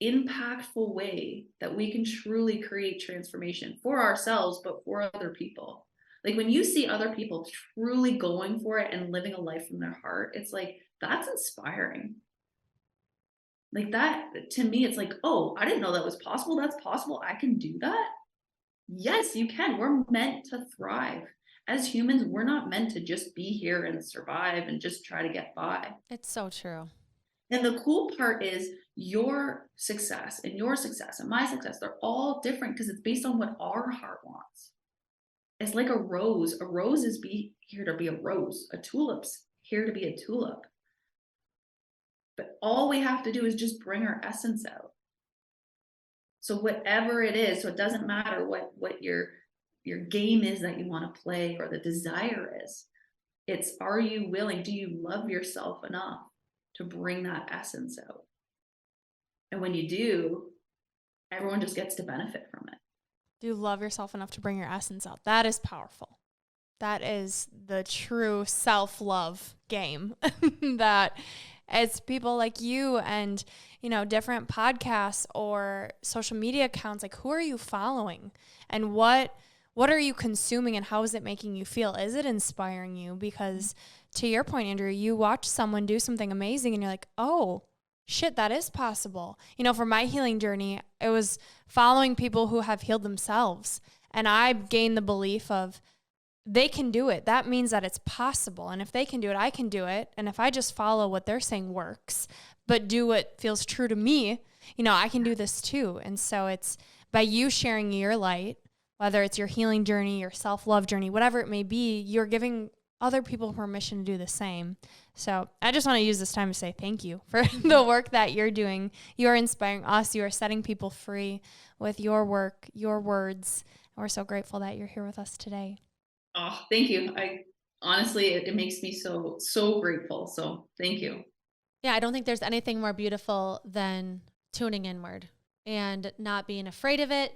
impactful way that we can truly create transformation for ourselves, but for other people. Like, when you see other people truly going for it and living a life from their heart, it's like, that's inspiring. Like, that, to me, it's like, oh, I didn't know that was possible. That's possible. I can do that. Yes, you can. We're meant to thrive. As humans, we're not meant to just be here and survive and just try to get by. It's so true. And the cool part is your success and my success, they're all different because it's based on what our heart wants. It's like a rose. A rose is here to be a rose. A tulip's here to be a tulip. But all we have to do is just bring our essence out. So whatever it is, so it doesn't matter what your game is that you want to play, or the desire is. It's, are you willing? Do you love yourself enough to bring that essence out? And when you do, everyone just gets to benefit from it. Do you love yourself enough to bring your essence out? That is powerful. That is the true self-love game. That it's people like you and, different podcasts or social media accounts, like, who are you following and what are you consuming and how is it making you feel? Is it inspiring you? Because to your point, Andrea, you watch someone do something amazing and you're like, oh, shit, that is possible. For my healing journey, it was following people who have healed themselves. And I gained the belief of, they can do it. That means that it's possible. And if they can do it, I can do it. And if I just follow what they're saying works, but do what feels true to me, I can do this too. And so it's by you sharing your light, whether it's your healing journey, your self-love journey, whatever it may be, you're giving other people permission to do the same. So I just want to use this time to say thank you for the work that you're doing. You are inspiring us. You are setting people free with your work, your words. And we're so grateful that you're here with us today. Oh, thank you. I honestly, it makes me so grateful. So thank you. Yeah, I don't think there's anything more beautiful than tuning inward and not being afraid of it.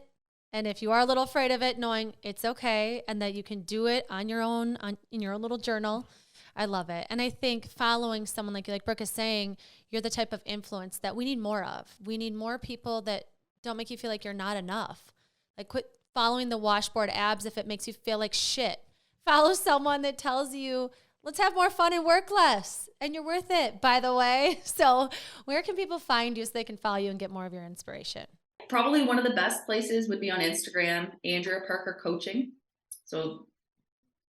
And if you are a little afraid of it, knowing it's okay and that you can do it on your own, in your own little journal. I love it. And I think following someone like Brooke is saying, you're the type of influence that we need more of. We need more people that don't make you feel like you're not enough. Like, quit following the washboard abs if it makes you feel like shit. Follow someone that tells you, Let's have more fun and work less. And you're worth it, by the way. So where can people find you so they can follow you and get more of your inspiration? Probably one of the best places would be on Instagram, Andrea Parker Coaching. So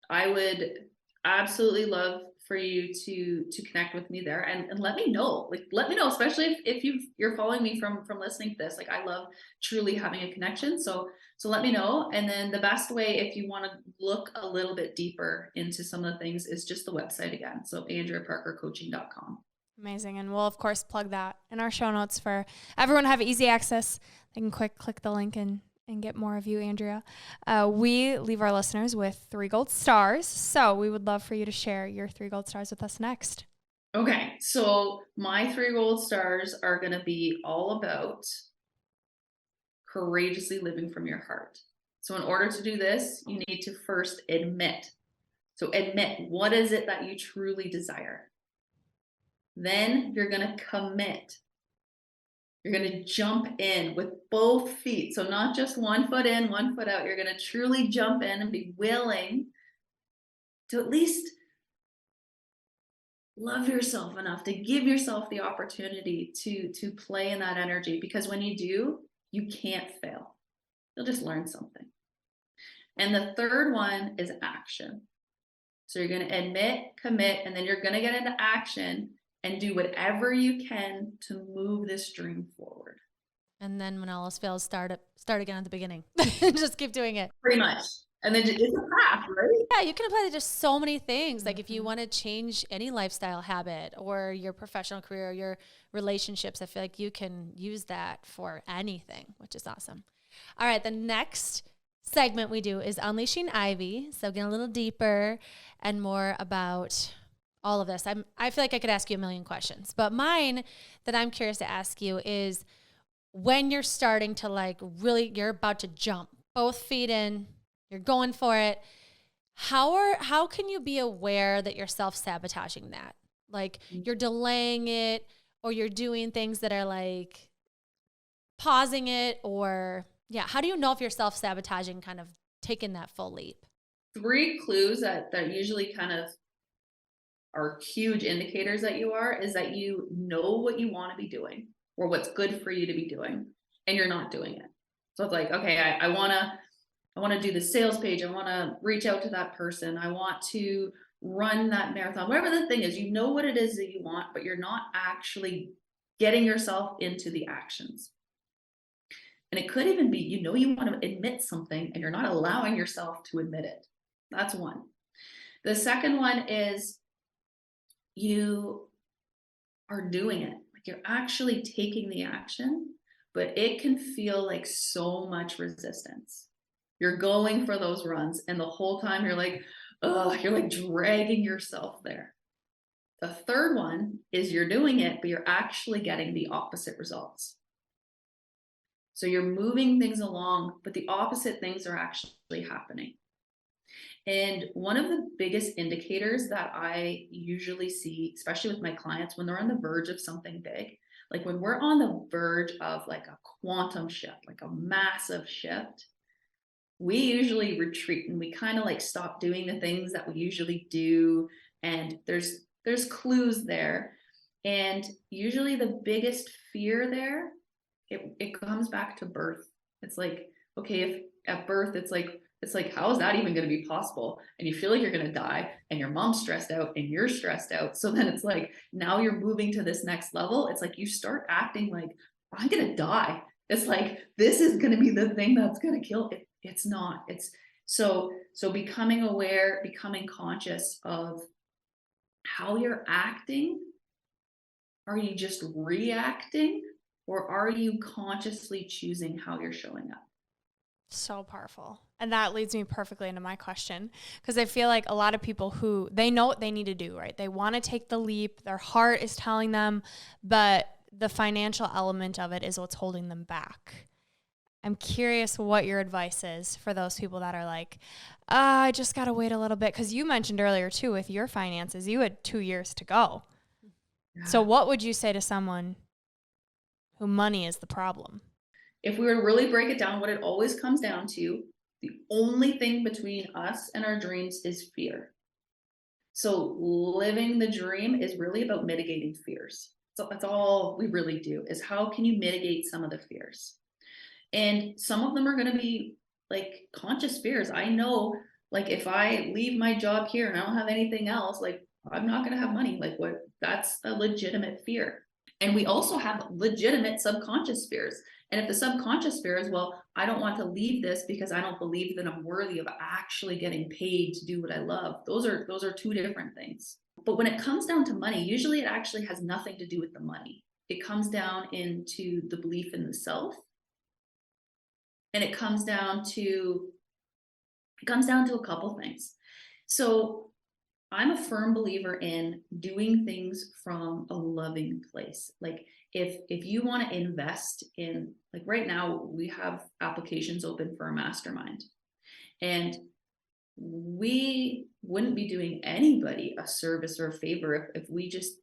I would absolutely love for you to connect with me there and let me know. Like, let me know, especially if you're following me from listening to this. Like, I love truly having a connection. So let me know. And then the best way, if you want to look a little bit deeper into some of the things, is just the website again. So andreaparkercoaching.com. Amazing. And we'll, of course, plug that in our show notes for everyone to have easy access. They can click the link and get more of you, Andrea. We leave our listeners with 3 gold stars. So we would love for you to share your 3 gold stars with us next. Okay. So my 3 gold stars are going to be all about courageously living from your heart. So in order to do this, you need to first admit. So admit, what is it that you truly desire? Then you're going to commit. You're going to jump in with both feet. So not just one foot in, one foot out. You're going to truly jump in and be willing to at least love yourself enough to give yourself the opportunity to play in that energy. Because when you do, you can't fail. You'll just learn something. And the third one is action. So you're going to admit, commit, and then you're going to get into action and do whatever you can to move this dream forward. And then when all else fails, start again at the beginning. Just keep doing it. Pretty much. And then it's a path, right? Yeah, you can apply that to so many things. Like if you want to change any lifestyle habit or your professional career, or your relationships, I feel like you can use that for anything, which is awesome. All right, the next segment we do is Unleashing Ivy. So getting a little deeper and more about all of this. I feel like I could ask you a million questions, but mine that I'm curious to ask you is when you're starting to you're about to jump, both feet in, you're going for it. How can you be aware that you're self-sabotaging that? Like you're delaying it, or you're doing things that are like pausing it, or how do you know if you're self-sabotaging, kind of taking that full leap? 3 clues that usually kind of are huge indicators that you are is that you know what you want to be doing or what's good for you to be doing, and you're not doing it. So it's like, okay, I want to do the sales page. I want to reach out to that person. I want to run that marathon, whatever the thing is. You know what it is that you want, but you're not actually getting yourself into the actions. And it could even be, you want to admit something and you're not allowing yourself to admit it. That's one. The second one is you are doing it. Like you're actually taking the action, but it can feel like so much resistance. You're going for those runs, and the whole time you're like, you're like dragging yourself there. The third one is you're doing it, but you're actually getting the opposite results. So you're moving things along, but the opposite things are actually happening. And one of the biggest indicators that I usually see, especially with my clients, when they're on the verge of something big, like when we're on the verge of like a quantum shift, like a massive shift, we usually retreat and we kind of like stop doing the things that we usually do. And there's clues there. And usually the biggest fear there, it comes back to birth. It's like, okay, if at birth, it's like, how is that even going to be possible? And you feel like you're going to die, and your mom's stressed out and you're stressed out. So then it's like, now you're moving to this next level. It's like you start acting like, I'm going to die. It's like, this is going to be the thing that's going to kill it. It's not. It's so becoming aware, becoming conscious of how you're acting. Are you just reacting, or are you consciously choosing how you're showing up? So powerful. And that leads me perfectly into my question, because I feel like a lot of people who they know what they need to do, right? They want to take the leap. Their heart is telling them, but the financial element of it is what's holding them back. I'm curious what your advice is for those people that are like, I just got to wait a little bit. Because you mentioned earlier too, with your finances, you had 2 years to go. Yeah. So what would you say to someone who money is the problem? If we were to really break it down, what it always comes down to, the only thing between us and our dreams is fear. So living the dream is really about mitigating fears. So that's all we really do, is how can you mitigate some of the fears? And some of them are going to be like conscious fears. I know, like, if I leave my job here and I don't have anything else, like, I'm not going to have money. Like, what? That's a legitimate fear. And we also have legitimate subconscious fears. And if the subconscious fear is, well, I don't want to leave this because I don't believe that I'm worthy of actually getting paid to do what I love. Those are two different things. But when it comes down to money, usually it actually has nothing to do with the money. It comes down into the belief in the self. And it comes down to a couple things. So I'm a firm believer in doing things from a loving place. Like, if you want to invest in, like, right now we have applications open for a mastermind, and we wouldn't be doing anybody a service or a favor if we just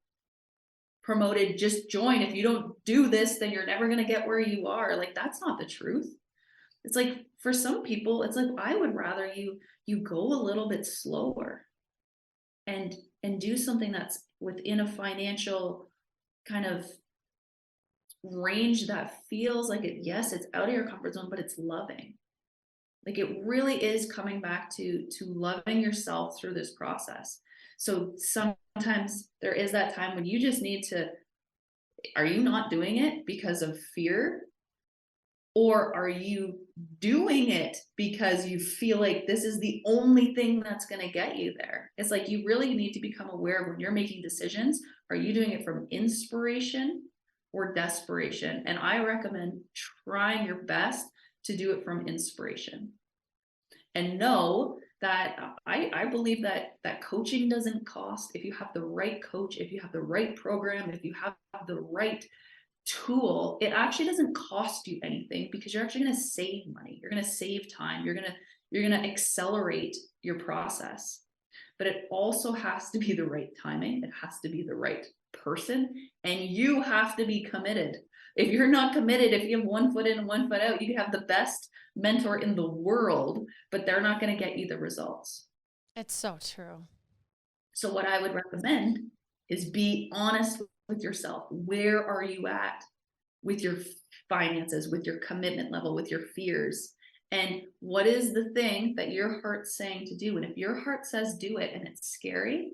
promoted, just join. If you don't do this, then you're never going to get where you are. Like, that's not the truth. It's like, for some people, it's like, I would rather you go a little bit slower and do something that's within a financial kind of range that feels like it, yes, it's out of your comfort zone, but it's loving. Like, it really is coming back to loving yourself through this process. So sometimes there is that time when you just need to, are you not doing it because of fear? Or are you doing it because you feel like this is the only thing that's going to get you there? It's like, you really need to become aware of, when you're making decisions, are you doing it from inspiration or desperation? And I recommend trying your best to do it from inspiration. And know that I believe that coaching doesn't cost. If you have the right coach, if you have the right program, if you have the right tool, it actually doesn't cost you anything, because you're actually going to save money. You're going to save time. You're going to accelerate your process. But it also has to be the right timing. It has to be the right person, and you have to be committed. If you're not committed, if you have 1 foot in and 1 foot out, you can have the best mentor in the world, but they're not going to get you the results. It's so true. So what I would recommend is be honest with yourself. Where are you at with your finances, with your commitment level, with your fears? And what is the thing that your heart's saying to do? And if your heart says do it and it's scary,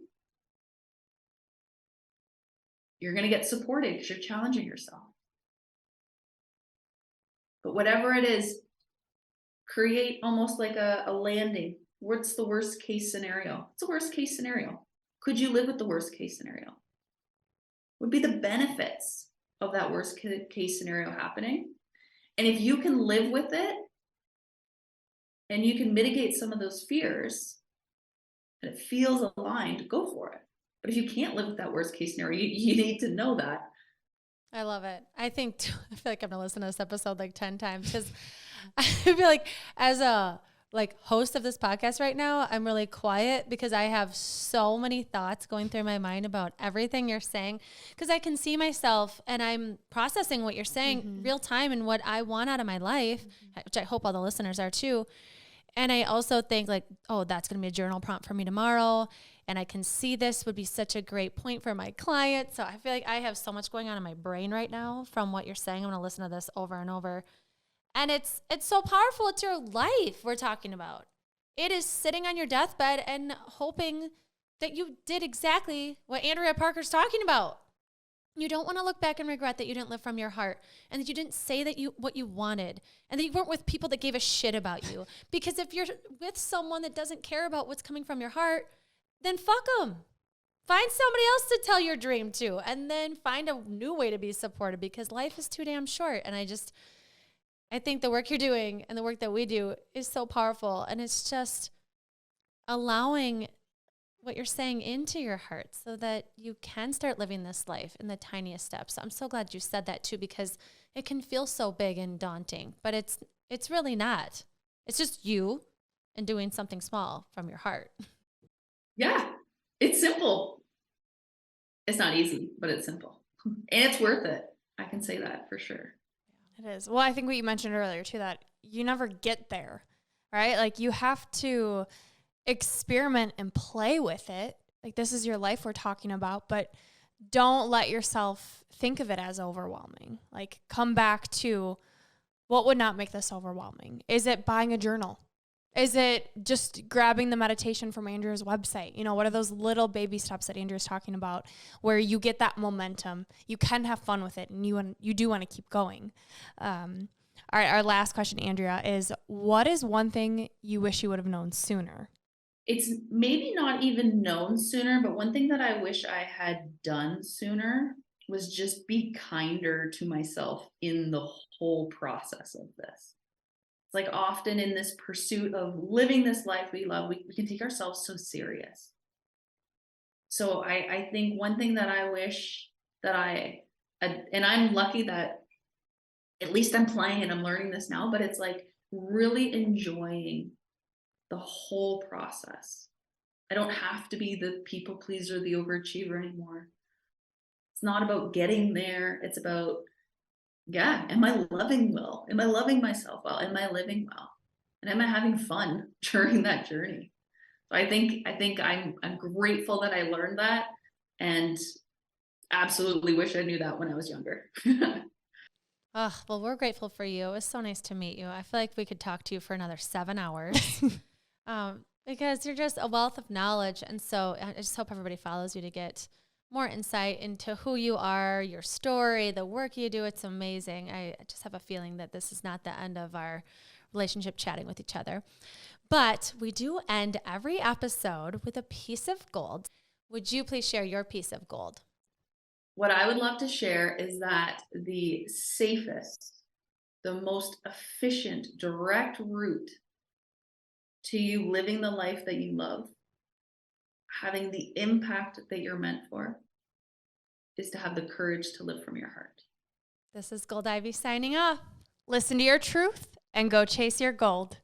you're going to get supported because you're challenging yourself. But whatever it is, create almost like a landing. What's the worst case scenario? It's a worst case scenario. Could you live with the worst case scenario? Would be the benefits of that worst case scenario happening. And if you can live with it and you can mitigate some of those fears and it feels aligned, go for it. But if you can't live with that worst case scenario, you need to know that. I love it. I feel like I'm going to listen to this episode like 10 times, because I feel like, as a host of this podcast right now, I'm really quiet because I have so many thoughts going through my mind about everything you're saying, because I can see myself and I'm processing what you're saying real time and what I want out of my life, which I hope all the listeners are too. And I also think, like, oh, that's going to be a journal prompt for me tomorrow. And I can see this would be such a great point for my client. So I feel like I have so much going on in my brain right now from what you're saying. I'm going to listen to this over and over. And it's so powerful. It's your life we're talking about. It is sitting on your deathbed and hoping that you did exactly what Andrea Parker's talking about. You don't want to look back and regret that you didn't live from your heart, and that you didn't say what you wanted, and that you weren't with people that gave a shit about you. Because if you're with someone that doesn't care about what's coming from your heart, then fuck them. Find somebody else to tell your dream to, and then find a new way to be supported, because life is too damn short. And I think the work you're doing and the work that we do is so powerful. And it's just allowing what you're saying into your heart so that you can start living this life in the tiniest steps. So I'm so glad you said that too, because it can feel so big and daunting, but it's really not. It's just you and doing something small from your heart. Yeah, it's simple. It's not easy, but it's simple. And it's worth it. I can say that for sure. It is. Well, I think what you mentioned earlier too, that you never get there, right? Like, you have to experiment and play with it Like, this is your life we're talking about, but don't let yourself think of it as overwhelming. Like, come back to what would not make this overwhelming? Is it buying a journal? Is it just grabbing the meditation from Andrea's website? You know, what are those little baby steps that Andrea's talking about where you get that momentum? You can have fun with it, and you do want to keep going. All right, our last question, Andrea, is what is one thing you wish you would have known sooner? It's maybe not even known sooner, but one thing that I wish I had done sooner was just be kinder to myself in the whole process of this. It's like often in this pursuit of living this life we love, we can take ourselves so serious. So I think one thing that I wish that and I'm lucky that at least I'm playing and I'm learning this now, but it's like really enjoying the whole process. I don't have to be the people pleaser, the overachiever anymore. It's not about getting there. It's about, yeah, am I loving well? Am I loving myself well? Am I living well? And am I having fun during that journey? So I think I'm grateful that I learned that, and absolutely wish I knew that when I was younger. Oh, well, we're grateful for you. It was so nice to meet you. I feel like we could talk to you for another 7 hours because you're just a wealth of knowledge. And so I just hope everybody follows you to get more insight into who you are, your story, the work you do. It's amazing. I just have a feeling that this is not the end of our relationship chatting with each other. But we do end every episode with a piece of gold. Would you please share your piece of gold? What I would love to share is that the safest, the most efficient, direct route to you living the life that you love, having the impact that you're meant for, is to have the courage to live from your heart. This is Gold Ivy signing off. Listen to your truth and go chase your gold.